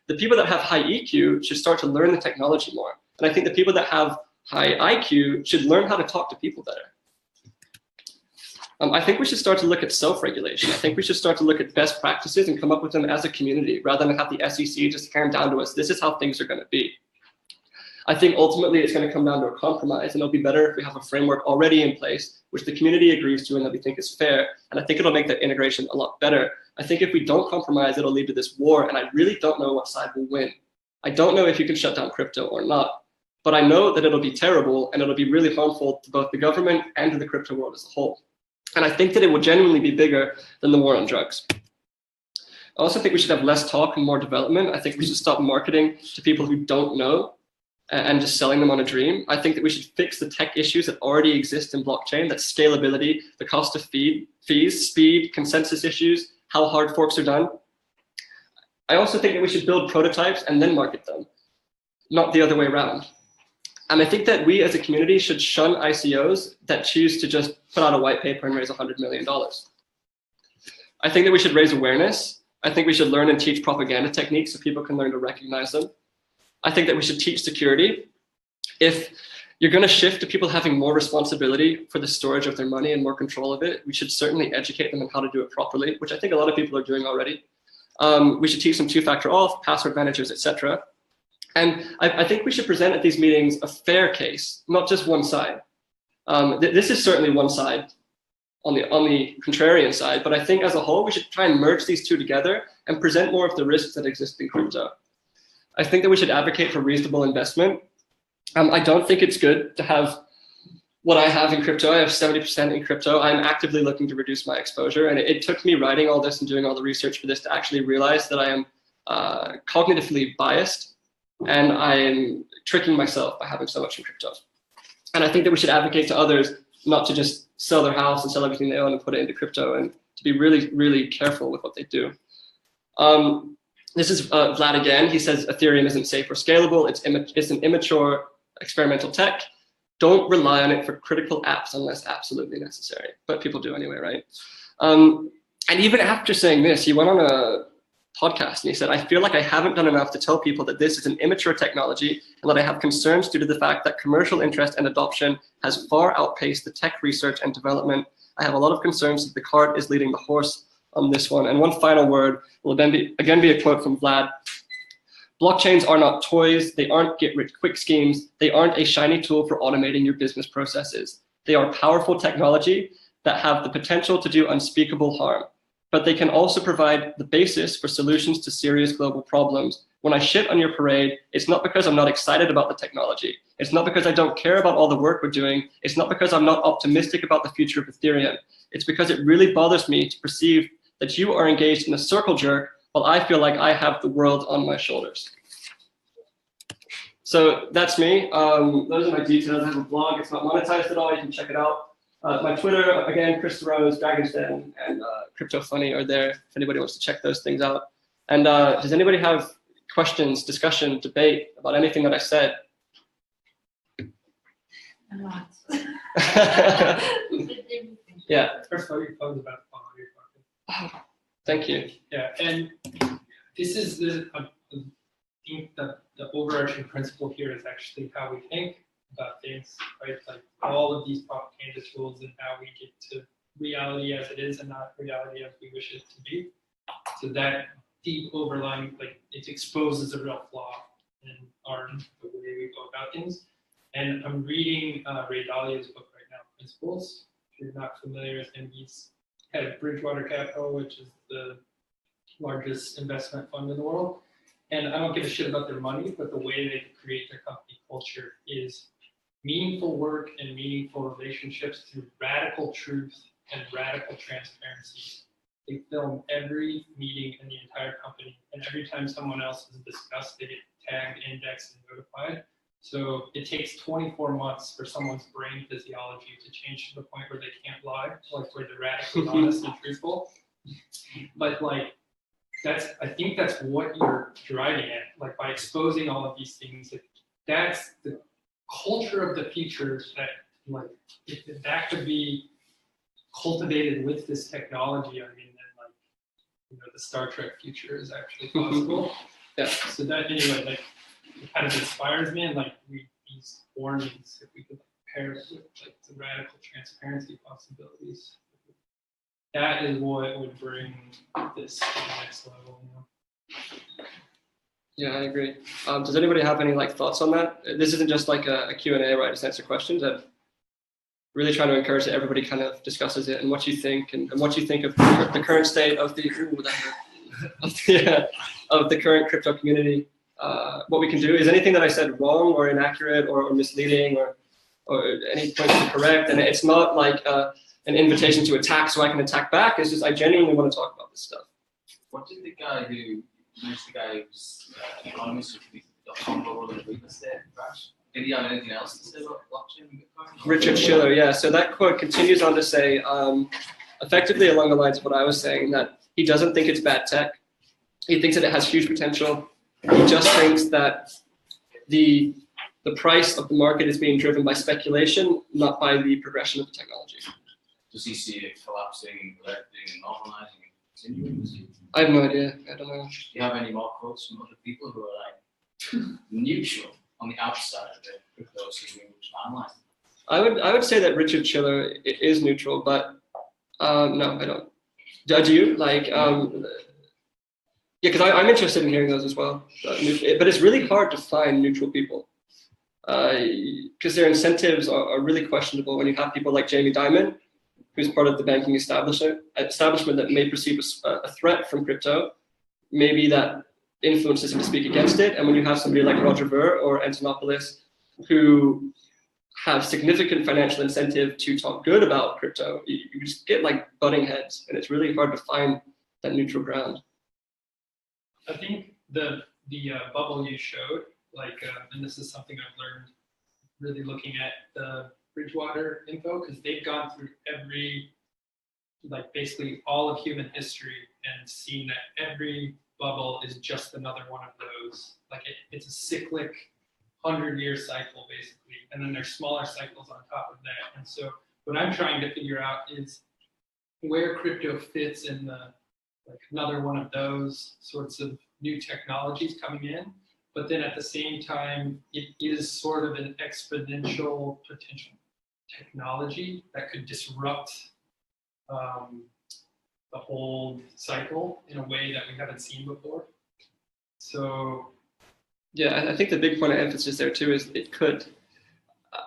the people that have high EQ should start to learn the technology more. And I think the people that have high IQ should learn how to talk to people better. I think we should start to look at self-regulation. I think we should start to look at best practices and come up with them as a community rather than have the SEC just hand down to us. This is how things are going to be. I think ultimately it's going to come down to a compromise, and it'll be better if we have a framework already in place, which the community agrees to and that we think is fair. And I think it'll make that integration a lot better. I think if we don't compromise, it'll lead to this war, and I really don't know what side will win. I don't know if you can shut down crypto or not, but I know that it'll be terrible and it'll be really harmful to both the government and to the crypto world as a whole. And I think that it will genuinely be bigger than the war on drugs. I also think we should have less talk and more development. I think we should stop marketing to people who don't know and just selling them on a dream. I think that we should fix the tech issues that already exist in blockchain, that's scalability, the cost of fees, speed, consensus issues, how hard forks are done. I also think that we should build prototypes and then market them, not the other way around. And I think that we as a community should shun ICOs that choose to just put out a white paper and raise $100 million. I think that we should raise awareness. I think we should learn and teach propaganda techniques so people can learn to recognize them. I think that we should teach security. If you're going to shift to people having more responsibility for the storage of their money and more control of it, we should certainly educate them on how to do it properly, which I think a lot of people are doing already. We should teach them two-factor auth, password managers, etc. And I think we should present at these meetings a fair case, not just one side. This is certainly one side on the contrarian side, but I think as a whole, we should try and merge these two together and present more of the risks that exist in crypto. I think that we should advocate for reasonable investment. I don't think it's good to have what I have in crypto. I have 70% in crypto. I'm actively looking to reduce my exposure. And it took me writing all this and doing all the research for this to actually realize that I am cognitively biased and I am tricking myself by having so much in crypto. And I think that we should advocate to others not to just sell their house and sell everything they own and put it into crypto, and to be really, really careful with what they do. This is Vlad again. He says Ethereum isn't safe or scalable. It's an immature experimental tech. Don't rely on it for critical apps unless absolutely necessary. But people do anyway, right? And even after saying this, he went on a podcast and he said, I feel like I haven't done enough to tell people that this is an immature technology and that I have concerns due to the fact that commercial interest and adoption has far outpaced the tech research and development. I have a lot of concerns that the cart is leading the horse on this one. And one final word will then be a quote from Vlad. Blockchains are not toys. They aren't get-rich-quick schemes. They aren't a shiny tool for automating your business processes. They are powerful technology that have the potential to do unspeakable harm. But they can also provide the basis for solutions to serious global problems. When I shit on your parade, it's not because I'm not excited about the technology. It's not because I don't care about all the work we're doing. It's not because I'm not optimistic about the future of Ethereum. It's because it really bothers me to perceive that you are engaged in a circle jerk while I feel like I have the world on my shoulders. So that's me. Those are my details. I have a blog. It's not monetized at all. You can check it out. My Twitter, again, Chris Rose, Dragon's Den, and Crypto Funny are there if anybody wants to check those things out. And does anybody have questions, discussion, debate about anything that I said? A lot. Yeah. First of all, your phone's about to fall on your pocket. Oh, thank you. Yeah, and this is I think that the overarching principle here is actually how we think about things, right? Like all of these propaganda tools and how we get to reality as it is and not reality as we wish it to be. So that deep overlying, like it exposes a real flaw in the way we go about things. And I'm reading Ray Dalio's book right now, Principles. If you're not familiar with him, he's head of Bridgewater Capital, which is the largest investment fund in the world. And I don't give a shit about their money, but the way they create their company culture is meaningful work and meaningful relationships through radical truth and radical transparency. They film every meeting in the entire company, and every time someone else is discussed, they get tagged, indexed, and notified. So it takes 24 months for someone's brain physiology to change to the point where they can't lie, like where they're radically honest and truthful. But like, I think that's what you're driving at, like by exposing all of these things. That's the culture of the future that like if that could be cultivated with this technology, I mean, then like, you know, the Star Trek future is actually possible. Yeah. So that anyway, like, it kind of inspires me, and like these warnings, if we could pair it with like the radical transparency possibilities, that is what would bring this to the next level. You know? Yeah, I agree. Does anybody have any like thoughts on that? This isn't just like a Q&A, right? Just answer questions. I'm really trying to encourage that everybody kind of discusses it and what you think and what you think of the current state of the of the current crypto community. What we can do. Is anything that I said wrong or inaccurate or misleading or any points to correct? And it's not like an invitation to attack so I can attack back. It's just I genuinely want to talk about this stuff. What did the guy who's anonymous with the .com and weakness there crash? Did he have anything else to say about blockchain and Bitcoin? Richard Schiller, yeah. So that quote continues on to say, effectively along the lines of what I was saying, that he doesn't think it's bad tech. He thinks that it has huge potential. He just thinks that the price of the market is being driven by speculation, not by the progression of the technology. Does he see it collapsing, correcting, and normalizing and continuing? I have no idea. I don't know. Do you have any more quotes from other people who are like neutral on the outside of the crypto scene which analyze it? I would say that Richard Schiller is neutral, but no, I don't. Do you? Like, yeah, because I'm interested in hearing those as well. But it's really hard to find neutral people because their incentives are really questionable when you have people like Jamie Dimon, who's part of the banking establishment that may perceive a threat from crypto, maybe that influences him to speak against it. And when you have somebody like Roger Ver or Antonopoulos, who have significant financial incentive to talk good about crypto, you just get like butting heads, and it's really hard to find that neutral ground. I think the bubble you showed, like, and this is something I've learned really looking at the Bridgewater info, because they've gone through basically all of human history and seen that every bubble is just another one of those. Like it's a cyclic 100-year cycle basically, and then there's smaller cycles on top of that. And so what I'm trying to figure out is where crypto fits in the like another one of those sorts of new technologies coming in, but then at the same time it is sort of an exponential potential technology that could disrupt the whole cycle in a way that we haven't seen before. So yeah, I think the big point of emphasis there too is it could.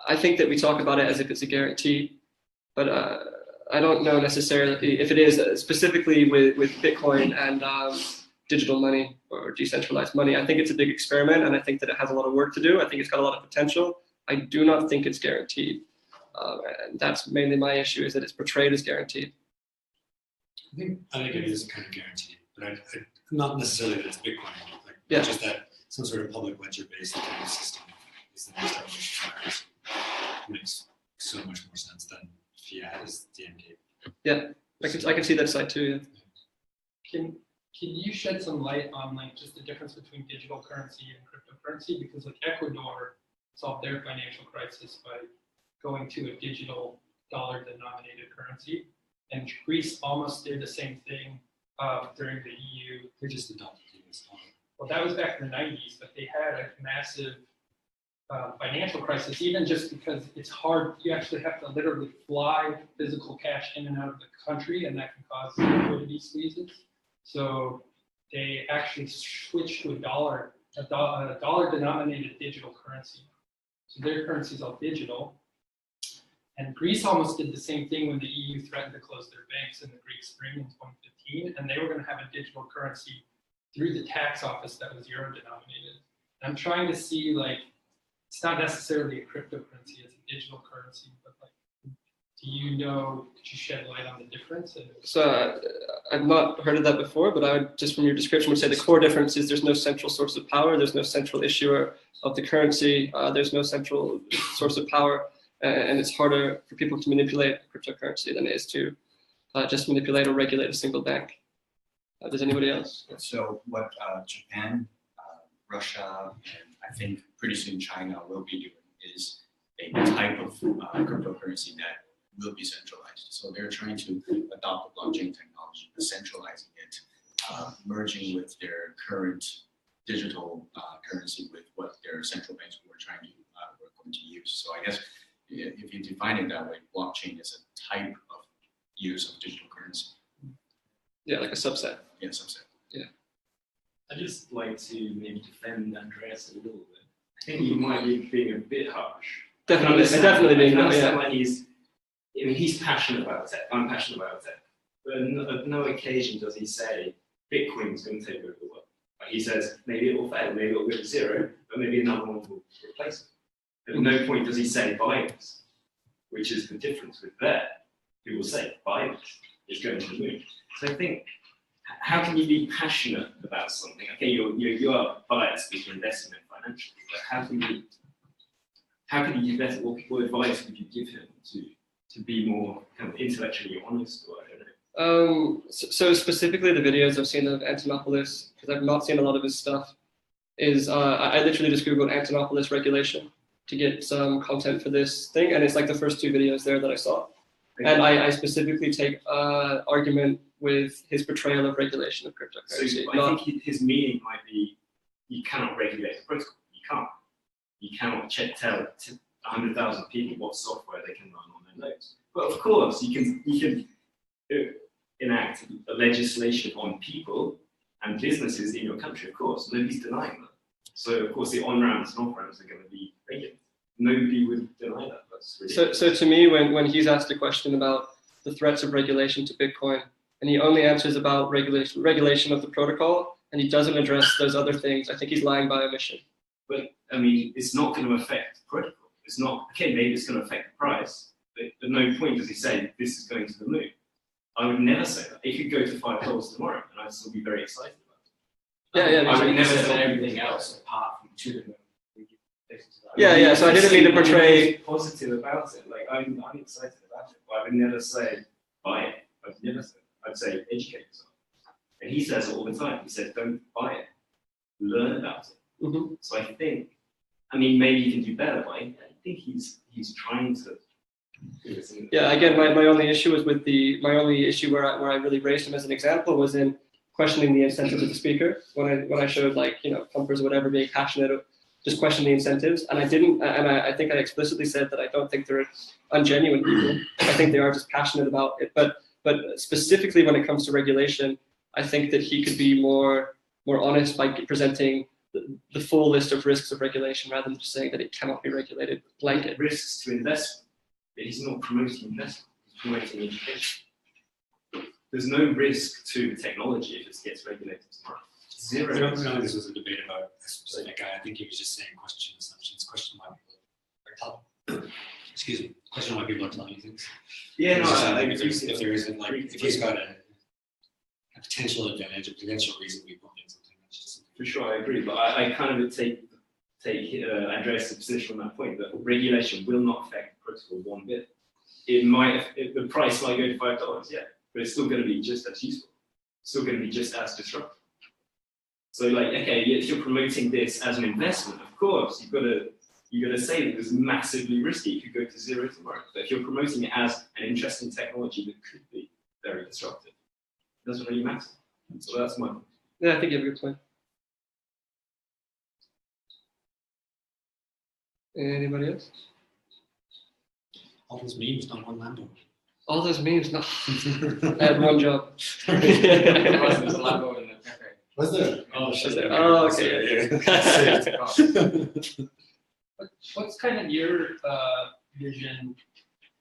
I think that we talk about it as if it's a guarantee, but I don't know necessarily if it is specifically with Bitcoin and digital money or decentralized money. I think it's a big experiment, and I think that it has a lot of work to do. I think it's got a lot of potential. I do not think it's guaranteed. And that's mainly my issue, is that it's portrayed as guaranteed. I think it is kind of guaranteed, but not necessarily that it's Bitcoin. Like, yeah. Just that some sort of public ledger-based accounting system is the next evolution. Makes so much more sense than fiat is the end game. Yeah, I can see that side too. Yeah. Can you shed some light on like just the difference between digital currency and cryptocurrency? Because like Ecuador solved their financial crisis by going to a digital dollar-denominated currency, and Greece almost did the same thing during the EU. They just adopted US dollar. Well, that was back in the 90s, but they had a massive financial crisis, even just because it's hard. You actually have to literally fly physical cash in and out of the country, and that can cause liquidity squeezes. So they actually switched to a dollar-denominated digital currency. So their currency is all digital. And Greece almost did the same thing when the EU threatened to close their banks in the Greek Spring in 2015, and they were going to have a digital currency through the tax office that was euro-denominated. I'm trying to see, like, it's not necessarily a cryptocurrency, it's a digital currency, but like, do you know, could you shed light on the difference? So I've not heard of that before, but I would, just from your description, would say the core difference is there's no central source of power, there's no central issuer of the currency, there's no central source of power, and it's harder for people to manipulate cryptocurrency than it is to just manipulate or regulate a single bank. Does anybody else? So what Japan, Russia, and I think pretty soon China will be doing is a a type of cryptocurrency that will be centralized. So they're trying to adopt the blockchain technology, but centralizing it, merging with their current digital currency with what their central banks were trying to were going to use. So I guess if you define it that way, blockchain is a type of use of digital currency. Yeah, like a subset. Yeah, subset. I'd just like to maybe defend Andreas a little bit. I think you might be being a bit harsh. Definitely being I that, yeah. understand why he's passionate about tech. I'm passionate about tech. But at no occasion does he say Bitcoin is going to take over the world. Like he says maybe it will fail, maybe it will go to zero, but maybe another one will replace it. At no point does he say Binance, which is the difference with that. He will say Binance is going to the moon. So I think, how can you be passionate about something? Okay, you are biased because you're investing in financially, but how can you invest? What advice would you give him to be more kind of intellectually honest, or I don't know? So specifically the videos I've seen of Antonopoulos, because I've not seen a lot of his stuff, is I literally just Googled Antonopoulos regulation to get some content for this thing, and it's like the first two videos there that I saw. And I specifically take argument with his portrayal of regulation of cryptocurrency. So I think his meaning might be, you cannot regulate the protocol. You can't. You cannot tell 100,000 people what software they can run on their nodes. But of course, you can enact a legislation on people and businesses in your country. Of course, nobody's denying that. So of course, the on-ramps and off-ramps are going to be regulated. Nobody would deny that. That's ridiculous. So to me, when he's asked a question about the threats of regulation to Bitcoin, and he only answers about regulation of the protocol, and he doesn't address those other things, I think he's lying by omission. But I mean, it's not going to affect the protocol. It's not, okay, maybe it's going to affect the price, but at no point does he say this is going to the moon. I would never say that. It could go to $5 tomorrow, and I'd still be very excited about it. Yeah. I would never say say everything else apart from to the moon. Yeah. So I didn't mean to portray. Positive about it. Like I'm excited about it, but I would never say buy it. I'd never say. I'd say educate yourself. And he says it all the time. He says don't buy it, learn about it. Mm-hmm. So I think, I mean, maybe you can do better, but I think he's trying to do this. Yeah. Again, my only issue was with my only issue where I really raised him as an example was in questioning the incentives of the speaker. When I showed pumpers or whatever being passionate of just question the incentives, and I didn't, and I think I explicitly said that I don't think they're ungenuine people. I think they are just passionate about it. But specifically when it comes to regulation, I think that he could be more honest by presenting the full list of risks of regulation rather than just saying that it cannot be regulated blanket. Risks to investment, but he's not promoting investment. He's promoting education. There's no risk to technology if it gets regulated tomorrow. Zero. I don't think this was a debate about a specific guy. I think he was just saying question assumptions, question why people are excuse me, question why people are telling you things. Yeah, no, if there isn't if he's got a potential advantage, a potential reason we put in something, that's just for sure, I agree. But I kind of take Andreas' position on that point that regulation will not affect the protocol one bit. The price might go to $5, yeah, but it's still going to be just as useful. It's still going to be just as disruptive. So okay, if you're promoting this as an investment, of course, you've got to say that it's massively risky. It could go to zero tomorrow. But if you're promoting it as an interesting technology that could be very disruptive, it doesn't really matter. So that's my point. Yeah, I think you have a good point. Anybody else? all those memes, not one Lambo. All those memes, no. I had one job. There's a Lambo in the cafe. Was there? Oh, shit. Oh, okay. What's kind of your vision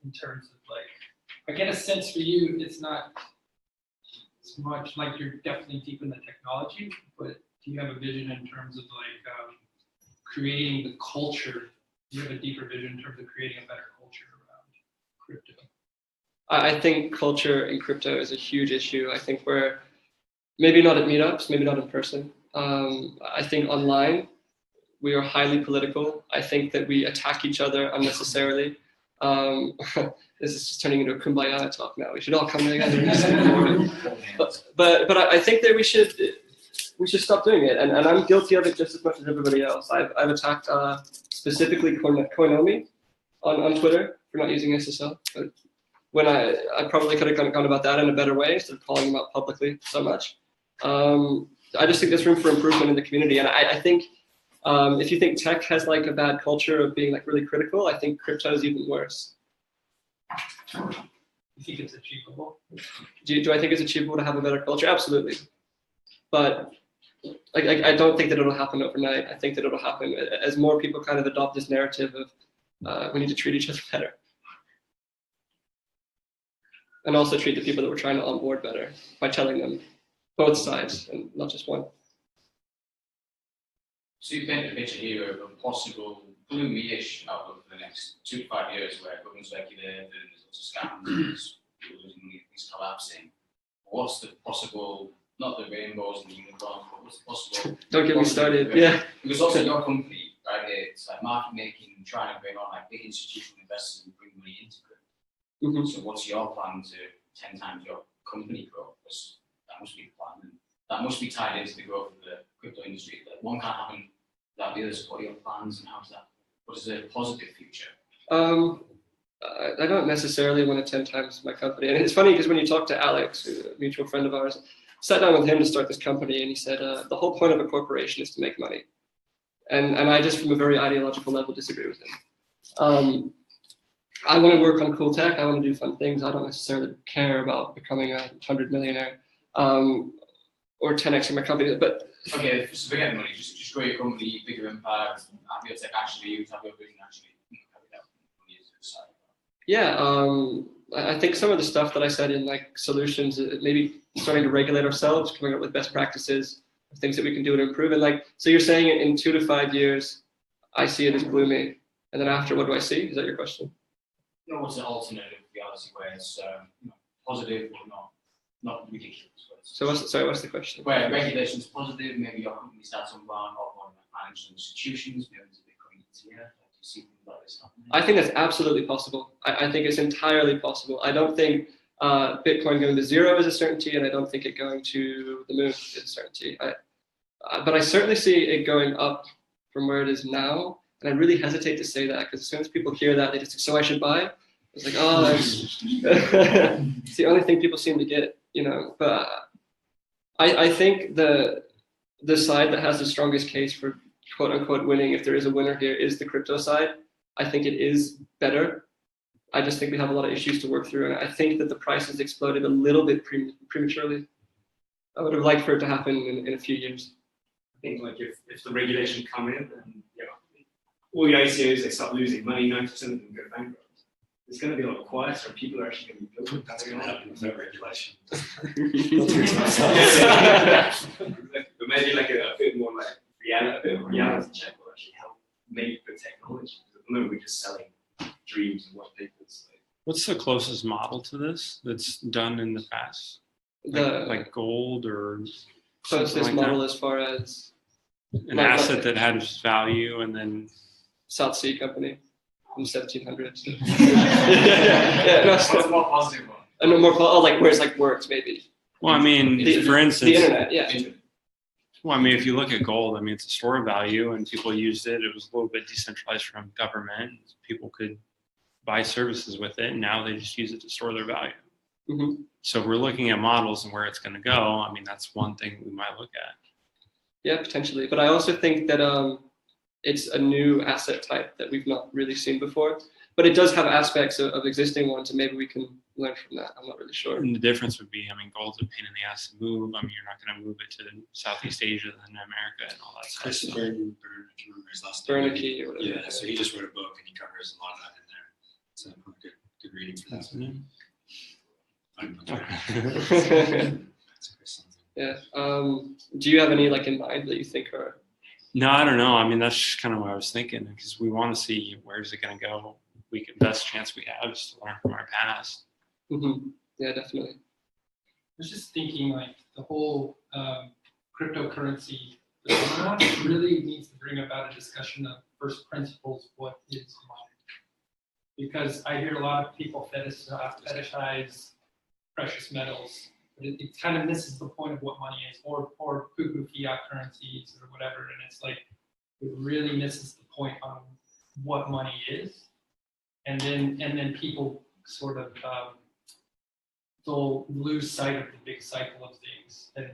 in terms of I get a sense for you, it's not as much like you're definitely deep in the technology, but do you have a vision in terms of creating the culture? Do you have a deeper vision in terms of creating a better culture around crypto? I think culture in crypto is a huge issue. I think we're maybe not at meetups, maybe not in person. I think online we are highly political. I think that we attack each other unnecessarily. This is just turning into a kumbaya talk now. We should all come together. But I think that we should stop doing it, and I'm guilty of it just as much as everybody else. I've attacked specifically Koinomi on Twitter for not using SSL. But when I probably could have gone about that in a better way instead of calling them out publicly so much. I just think there's room for improvement in the community, and I think if you think tech has like a bad culture of being like really critical, I think crypto is even worse. You think it's achievable? Do I think it's achievable to have a better culture? Absolutely, but I don't think that it'll happen overnight. I think that it'll happen as more people kind of adopt this narrative of we need to treat each other better. And also treat the people that we're trying to onboard better by telling them both sides and not just one. So you paint a picture here of a possible gloomy-ish outlook for the next 2 to 5 years where government's regulated and there's lots of scams, there's people losing money, things collapsing. What's the possible, not the rainbows and the unicorns, but what's the possible? Don't get me started, yeah. Because also your company, right, it's like market making, trying to bring on like big institutional investors and bring money into it. Mm-hmm. So what's your plan to 10 times your company growth? Because that must be the plan. And that must be tied into the growth of the crypto industry. That one can't happen without the others. What are your plans and how's that? What is the positive future? I don't necessarily want to 10 times my company. And it's funny because when you talk to Alex, a mutual friend of ours, sat down with him to start this company and he said, the whole point of a corporation is to make money. And I just from a very ideological level disagree with him. I want to work on cool tech. I want to do fun things. I don't necessarily care about becoming a 100 millionaire or 10x my company. But okay, so forget money. Just grow your company, bigger impact. Have your tech actually used. Have your vision actually. Yeah, I think some of the stuff that I said in like solutions, maybe starting to regulate ourselves, coming up with best practices, things that we can do to improve. And like, so you're saying in 2 to 5 years, I see it as gloomy, and then after, what do I see? Is that your question? No, what's an alternative reality where it's positive but not ridiculous? So what's the question? Where regulation's positive, maybe your company starts on one or one financial institutions, maybe it's a bit coming into here. Do you see things like this happening? I think that's absolutely possible. I think it's entirely possible. I don't think Bitcoin going to zero is a certainty, and I don't think it going to the moon is a certainty. But I certainly see it going up from where it is now. And I really hesitate to say that because as soon as people hear that, they just say, so I should buy. It's like, oh, it's the only thing people seem to get, you know. But I think the side that has the strongest case for quote unquote winning, if there is a winner here, is the crypto side. I think it is better. I just think we have a lot of issues to work through. And I think that the price has exploded a little bit prematurely. I would have liked for it to happen in a few years. I think like if the regulation come in and all your ACOs, they start losing money, 90% of them go bankrupt. It's going to be a lot quieter, and people are actually going to be building. That's going to happen with no regulation. But maybe like a bit more like reality check will actually help make the technology. At the moment, we're just selling dreams and what people say. What's the closest model to this that's done in the past? Like gold or closest like model that? as far as An asset that had value and then South Sea Company from the 1700s. What's a more positive one? And more like where it's like works maybe. well, I mean, for instance, The internet, yeah. well, I mean, if you look at gold, I mean, it's a store of value, and people used it. It was a little bit decentralized from government. People could buy services with it, and now they just use it to store their value. Mm-hmm. So if we're looking at models and where it's going to go, I mean, that's one thing we might look at. Yeah, potentially. But I also think that it's a new asset type that we've not really seen before. But it does have aspects of existing ones, and maybe we can learn from that. I'm not really sure. And the difference would be, I mean, gold's a pain in the ass to move. I mean, you're not going to move it to Southeast Asia and America and all that stuff. Christopher remember his last name. Bernanke or whatever. Yeah, so he just wrote a book and he covers a lot of that in there. So good reading for that. Yeah. Do you have any like in mind that you think are? No, I don't know. I mean, that's just kind of what I was thinking because we want to see where's it going to go. Best chance we have is to learn from our past. Mm-hmm. Yeah, definitely. I was just thinking like the whole cryptocurrency phenomenon really needs to bring about a discussion of first principles, what is money? Because I hear a lot of people fetishize precious metals, but it kind of misses the point of what money is, or poo-poo fiat currencies or whatever, and it's like, it really misses the point on what money is. and then people sort of they'll lose sight of the big cycle of things and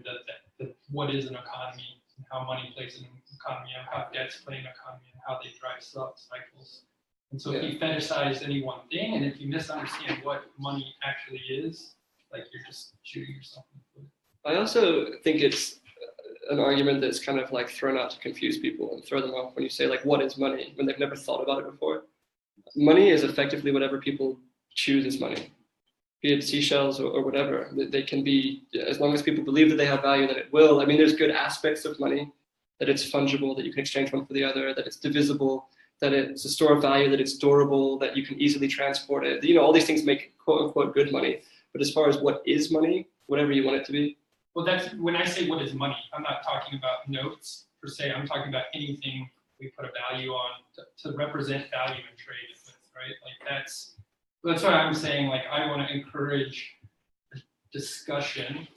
the what is an economy and how money plays in an economy and how debts play in an economy and how they drive cycles. And so if you fetishize any one thing, and if you misunderstand what money actually is, like you're just shooting yourself in the foot. I also think it's an argument that's kind of like thrown out to confuse people and throw them off when you say like, what is money, when they've never thought about it before. Money is effectively whatever people choose as money, be it seashells or whatever. They can be, as long as people believe that they have value, that it will. I mean, there's good aspects of money, that it's fungible, that you can exchange one for the other, that it's divisible, that it's a store of value, that it's durable, that you can easily transport it. You know, all these things make quote unquote good money. But as far as what is money, whatever you want it to be. Well, that's when I say what is money, I'm not talking about notes per se. I'm talking about anything we put a value on to represent value and trade it with, right? Like that's what I'm saying. Like I want to encourage a discussion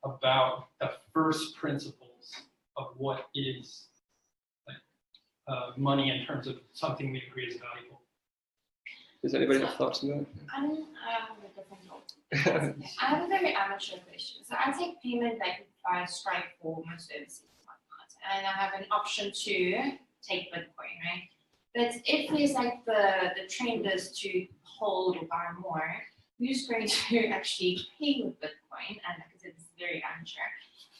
about the first principles of what is like money in terms of something we agree is valuable. Does anybody have thoughts on that? I have a different note. I have a very amateur question. So I take payment like by Stripe for my services and whatnot, and I have an option to take Bitcoin, right? But if there's like the trend is to hold or buy more, who's going to actually pay with Bitcoin? And like I said, it's very amateur.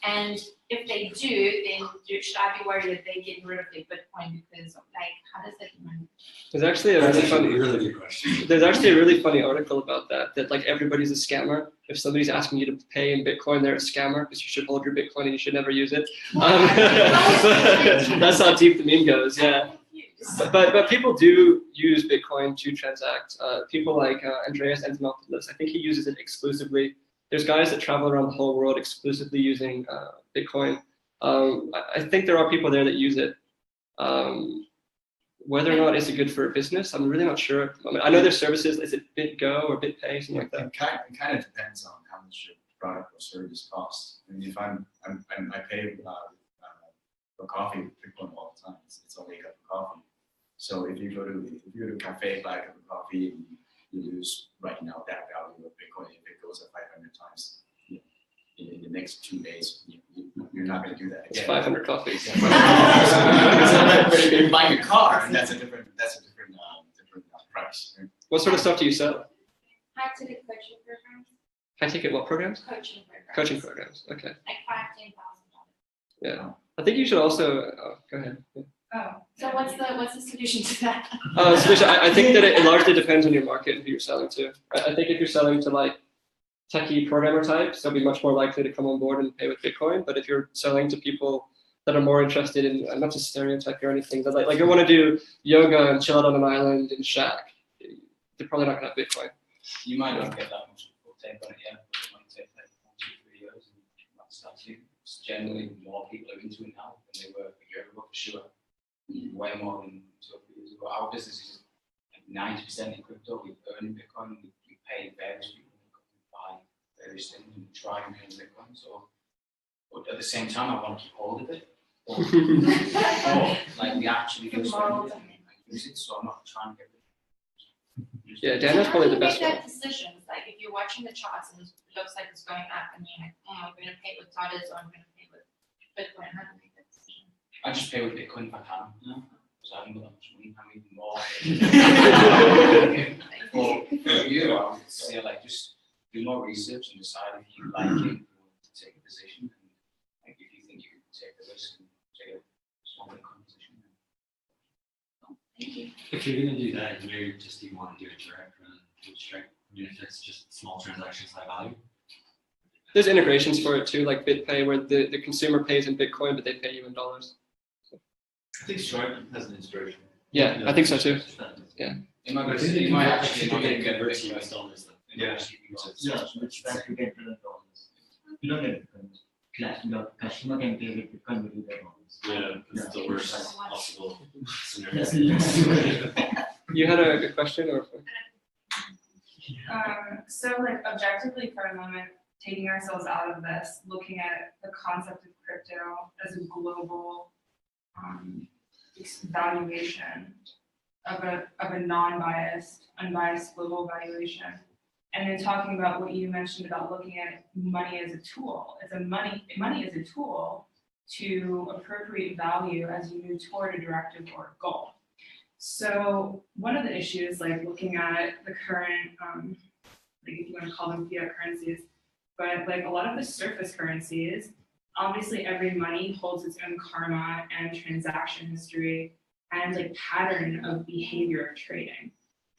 And if they do, then should I be worried that they get rid of their Bitcoin because of like how does that even? There's actually a That's really actually funny. a really good question. There's actually a really funny article about that. That like everybody's a scammer. If somebody's asking you to pay in Bitcoin, they're a scammer because you should hold your Bitcoin and you should never use it. That's how deep the meme goes. Yeah. But people do use Bitcoin to transact. People like Andreas Antonopoulos, I think he uses it exclusively. There's guys that travel around the whole world exclusively using Bitcoin. I think there are people there that use it. Whether or not is it good for a business, I'm really not sure. I know there's services. Is it BitGo or BitPay, something like that? It kind of depends on how much your product or service costs. I mean, if I pay for coffee with Bitcoin all the time, it's only a cup of coffee. So if you go to a cafe, buy a cup of coffee, you lose right now that value of Bitcoin. If it goes up 500 times in the next 2 days, you're not going to do that again. It's 500 coffees. But if you buy a car, and that's a different price. Right? What sort of stuff do you sell? High ticket coaching programs. High ticket what programs? Coaching programs. Coaching programs. Okay. Like $5,000-$10,000. Yeah. I think you should also. Go ahead. Yeah. Oh, so what's the solution to that? Solution, I think that it largely depends on your market and who you're selling to. I think if you're selling to like techie programmer types, they'll be much more likely to come on board and pay with Bitcoin. But if you're selling to people that are more interested in, not just stereotype or anything, but like you want to do yoga and chill out on an island in shack, they're probably not going to have Bitcoin. You might not get that much take on it yet, but it might take like 1, 2, 3 years and you might start seeing generally more people are into it now than they were a year ago for sure. Way more than 2 or 3 years ago. Our business is like 90% in crypto. We earn Bitcoin. We pay various people to buy various things and try and earn Bitcoin. So, but at the same time, I want to keep hold of it. Or like we actually do something and use it. So I'm not trying to get rid of it. Yeah, Daniel's probably the best How do you one. make that decision? Like if you're watching the charts and it looks like it's going up and you're like, I'm going to pay with dollars or I'm going to pay with Bitcoin. How do you make that decision? I just pay with Bitcoin if I can, because I haven't got that much money. I'm even more. For you, I would say like just do more research and decide if you like it, you want to take a position, and like if you think you can take the risk and take a small Bitcoin position. Thank you. If you're gonna do that, you may just even want to do it direct rather than do it straight. I mean, if it's just small transactions high value. There's integrations for it too, like BitPay, where the consumer pays in Bitcoin, but they pay you in dollars. I think Stripe has an integration. Yeah, I think so too. Yeah. You might I think you might actually not not get get converted to Bitcoin. US dollars though. Yeah. Yeah, which back you get $1. You don't get Bitcoin. The customer can pay with Bitcoin with their dollars. Yeah, it's the worst possible scenario. You had a good question, or So like objectively for a moment, taking ourselves out of this, looking at the concept of crypto as a global valuation, of a non-biased, unbiased global valuation. And then talking about what you mentioned about looking at money as a tool. Money is a tool to appropriate value as you move toward a directive or a goal. So one of the issues, like looking at the current, like if you want to call them fiat currencies, but like a lot of the surface currencies, obviously every money holds its own karma and transaction history and like pattern of behavior of trading.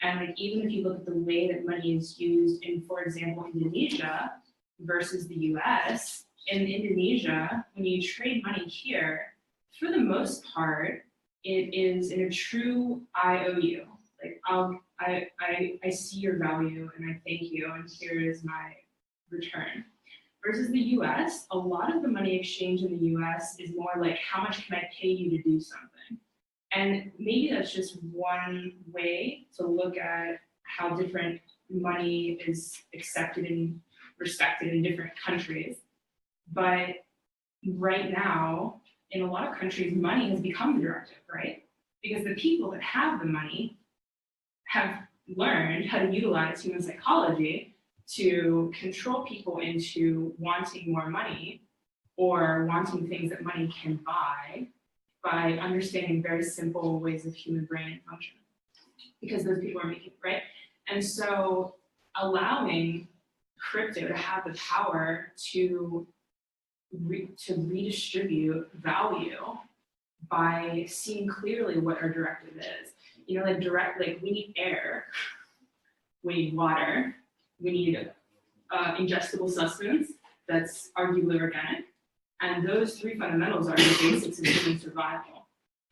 And like even if you look at the way that money is used in, for example, Indonesia versus the US, in Indonesia, when you trade money here, for the most part, it is in a true IOU. Like I see your value and I thank you, and here is my return. Versus the US, a lot of the money exchange in the US is more like, how much can I pay you to do something? And maybe that's just one way to look at how different money is accepted and respected in different countries. But right now, in a lot of countries, money has become the directive, right? Because the people that have the money have learned how to utilize human psychology to control people into wanting more money or wanting things that money can buy by understanding very simple ways of human brain function. Because those people are making, right? And so allowing crypto to have the power to redistribute value by seeing clearly what our directive is. You know, like we need air, we need water, we need ingestible substance that's arguably organic, and those three fundamentals are the basics of human survival.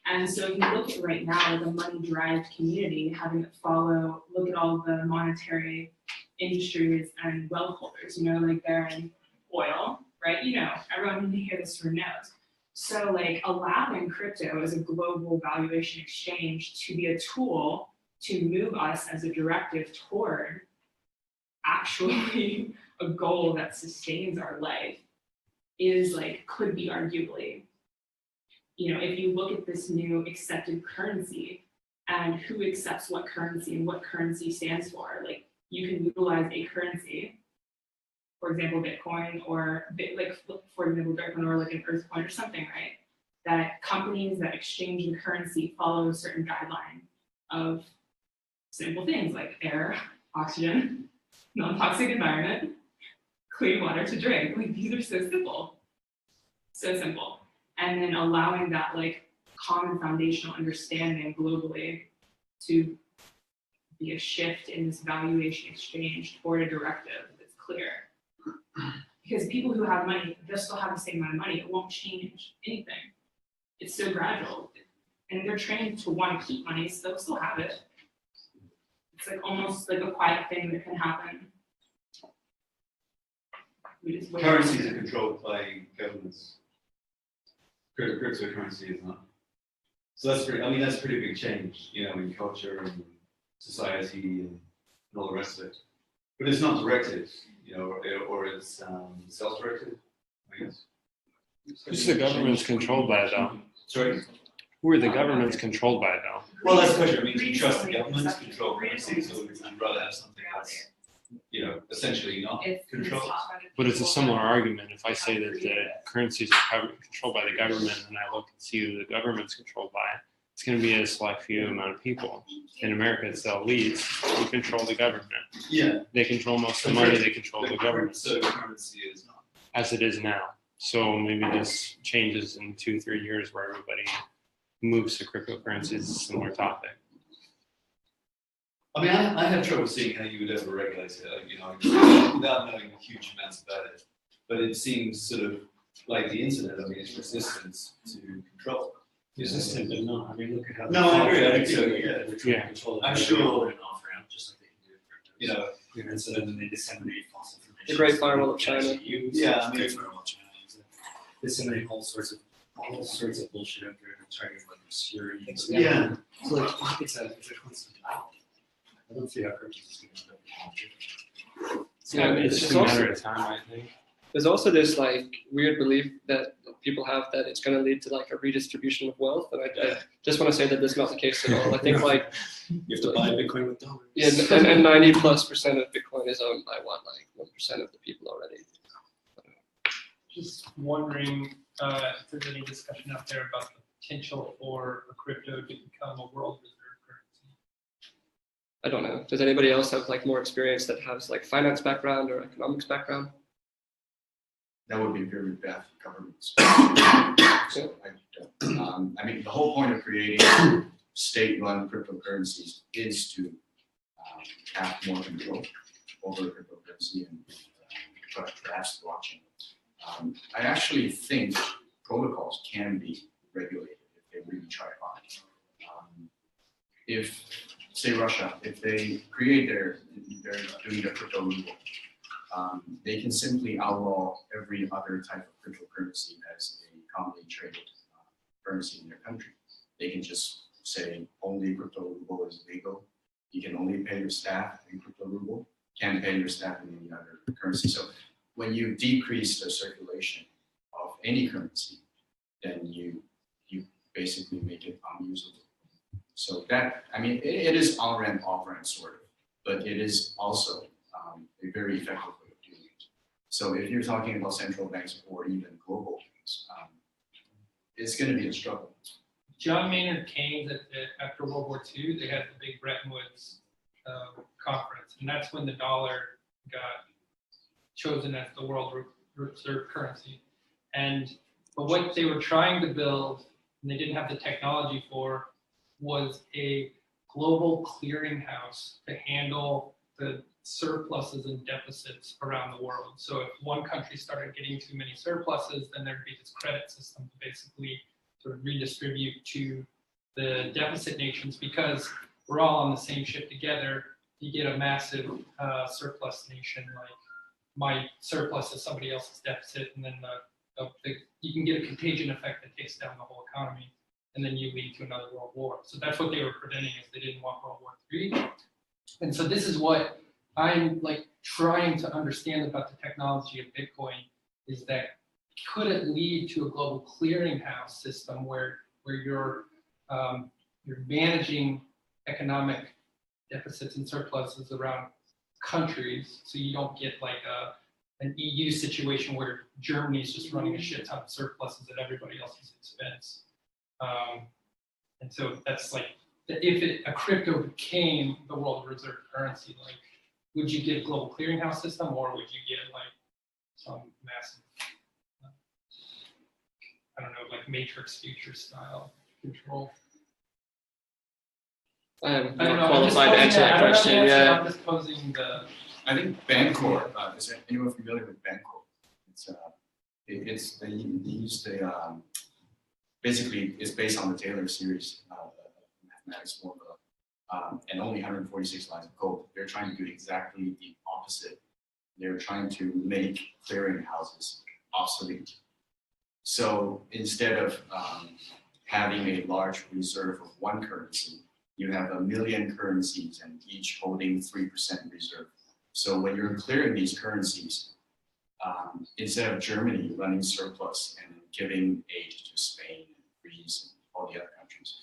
And so if you look at right now, the money-derived community, having it look at all the monetary industries and wealth holders, you know, like they're in oil, right? You know, everyone who hears this room knows. So like allowing crypto as a global valuation exchange to be a tool to move us as a directive toward actually a goal that sustains our life is like, could be arguably, you know, if you look at this new accepted currency and who accepts what currency and what currency stands for, like you can utilize a currency, for example, Bitcoin or for example, Bitcoin or like an Earthcoin or something, right? That companies that exchange the currency follow a certain guideline of simple things like air, oxygen, non-toxic environment, clean water to drink. Like these are so simple, so simple. And then allowing that like common foundational understanding globally to be a shift in this valuation exchange toward a directive that's clear. Because people who have money, they'll still have the same amount of money. It won't change anything. It's so gradual. And they're trained to want to keep money, so they'll still have it. It's like almost like a quiet thing that can happen. Currencies are controlled by governments. Cryptocurrency is not. So that's that's a pretty big change, you know, in culture and society and all the rest of it. But it's not directed, you know, or it's self-directed, I guess. Who's the government's controlled by though? Sorry? Who are the governments controlled by though? Well, that's the question. I mean, do you trust the government to control currencies, or would you rather have something that's, you know, essentially not controlled? But it's a similar argument. If I say that the currencies are controlled by the government and I look and see who the government's controlled by, it's going to be a select few amount of people. In America, it's the elites who control the government. Yeah. They control most of the money, they control the government. So currency is not. As it is now. So maybe this changes in 2-3 years where everybody moves to cryptocurrencies. It's a similar topic. I mean, I have trouble seeing how you would ever regulate it, like, you know, without knowing huge amounts about it. But it seems sort of like the internet. I mean, it's resistant to control. Resistant, but not. I mean, look at how. No, I agree. I think so. They're Yeah. trying to control it. I'm sure. And off ramp, just like they can do it for You know. And so then they disseminate false information. The Great Firewall of China. Yeah, I mean, Great Firewall of China. Disseminate all sorts of bullshit out there to try to like obscure you. Yeah. So like, it's a constant battle. I don't see how crypto is going to end up. Yeah, it's just a matter of time, I think. There's also this like weird belief that people have that it's going to lead to like a redistribution of wealth, and I just want to say that that's not the case at all. I think like You have to buy Bitcoin with dollars. yeah, and 90+% of Bitcoin is owned by what, like 1% of the people already. Just wondering if there's any discussion out there about the potential for a crypto to become a world reserve currency. I don't know. Does anybody else have like more experience that has like finance background or economics background? That would be very bad for governments. So I mean, the whole point of creating state-run cryptocurrencies is to have more control over cryptocurrency and perhaps blockchain. I actually think protocols can be regulated if they really try hard. If, say, Russia, if they create they're doing their crypto ruble, they can simply outlaw every other type of cryptocurrency as a commonly traded currency in their country. They can just say only crypto ruble is legal. You can only pay your staff in crypto ruble, can't pay your staff in any other currency. So when you decrease the circulation of any currency, then you basically make it unusable. So that, I mean, it is on-ramp, off-ramp sort of, but it is also a very effective way of doing it. So if you're talking about central banks or even global banks, it's going to be a struggle. John Maynard Keynes, after World War II, they had the big Bretton Woods conference, and that's when the dollar got chosen as the world reserve currency. But what they were trying to build, and they didn't have the technology for, was a global clearinghouse to handle the surpluses and deficits around the world. So if one country started getting too many surpluses, then there'd be this credit system to basically sort of redistribute to the deficit nations, because we're all on the same ship together. You get a massive surplus nation, like my surplus is somebody else's deficit, and then you can get a contagion effect that takes down the whole economy, and then you lead to another world war. So that's what they were preventing, is they didn't want World War III. And so this is what I'm like trying to understand about the technology of Bitcoin, is that could it lead to a global clearinghouse system where you're managing economic deficits and surpluses around countries, so you don't get like an EU situation where Germany's just running a shit ton of surpluses at everybody else's expense. And so that's like, if a crypto became the world reserve currency, like, would you get a global clearinghouse system, or would you get like some massive, I don't know, like Matrix future style control? I am I don't not know, I'm just qualified to answer that question. Yeah. I'm just posing the. I think Bancor, is anyone familiar with Bancor? They use the, basically it's based on the Taylor series mathematics formula, and only 146 lines of code. They're trying to do exactly the opposite. They're trying to make clearinghouses obsolete. So instead of having a large reserve of one currency, you have 1 million currencies and each holding 3% reserve. So when you're clearing these currencies, instead of Germany running surplus and giving aid to Spain, Greece, and all the other countries,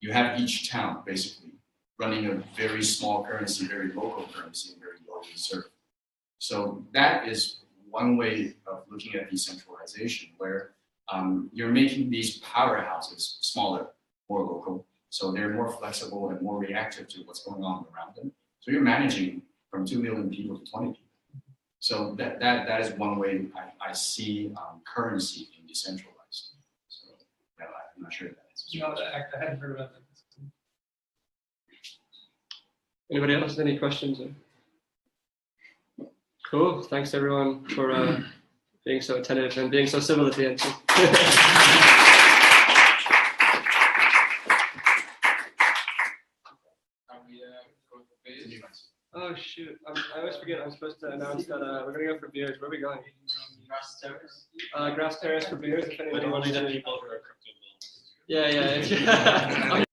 you have each town basically running a very small currency, very local currency, and very low reserve. So that is one way of looking at decentralization, where you're making these powerhouses smaller, more local, so they're more flexible and more reactive to what's going on around them. So you're managing from 2 million people to 20 people. So that is one way I see currency being decentralized. So I'm not sure if that answers your question. I hadn't heard about that. Anybody else? Any questions? Cool. Thanks everyone for being so attentive and being so civil at the end. Oh shoot! I always forget. I'm supposed to announce that we're gonna go for beers. Where are we going? Grass Terrace. Grass Terrace for beers. If anybody But wants only to. the people who are crypto bulls. Yeah.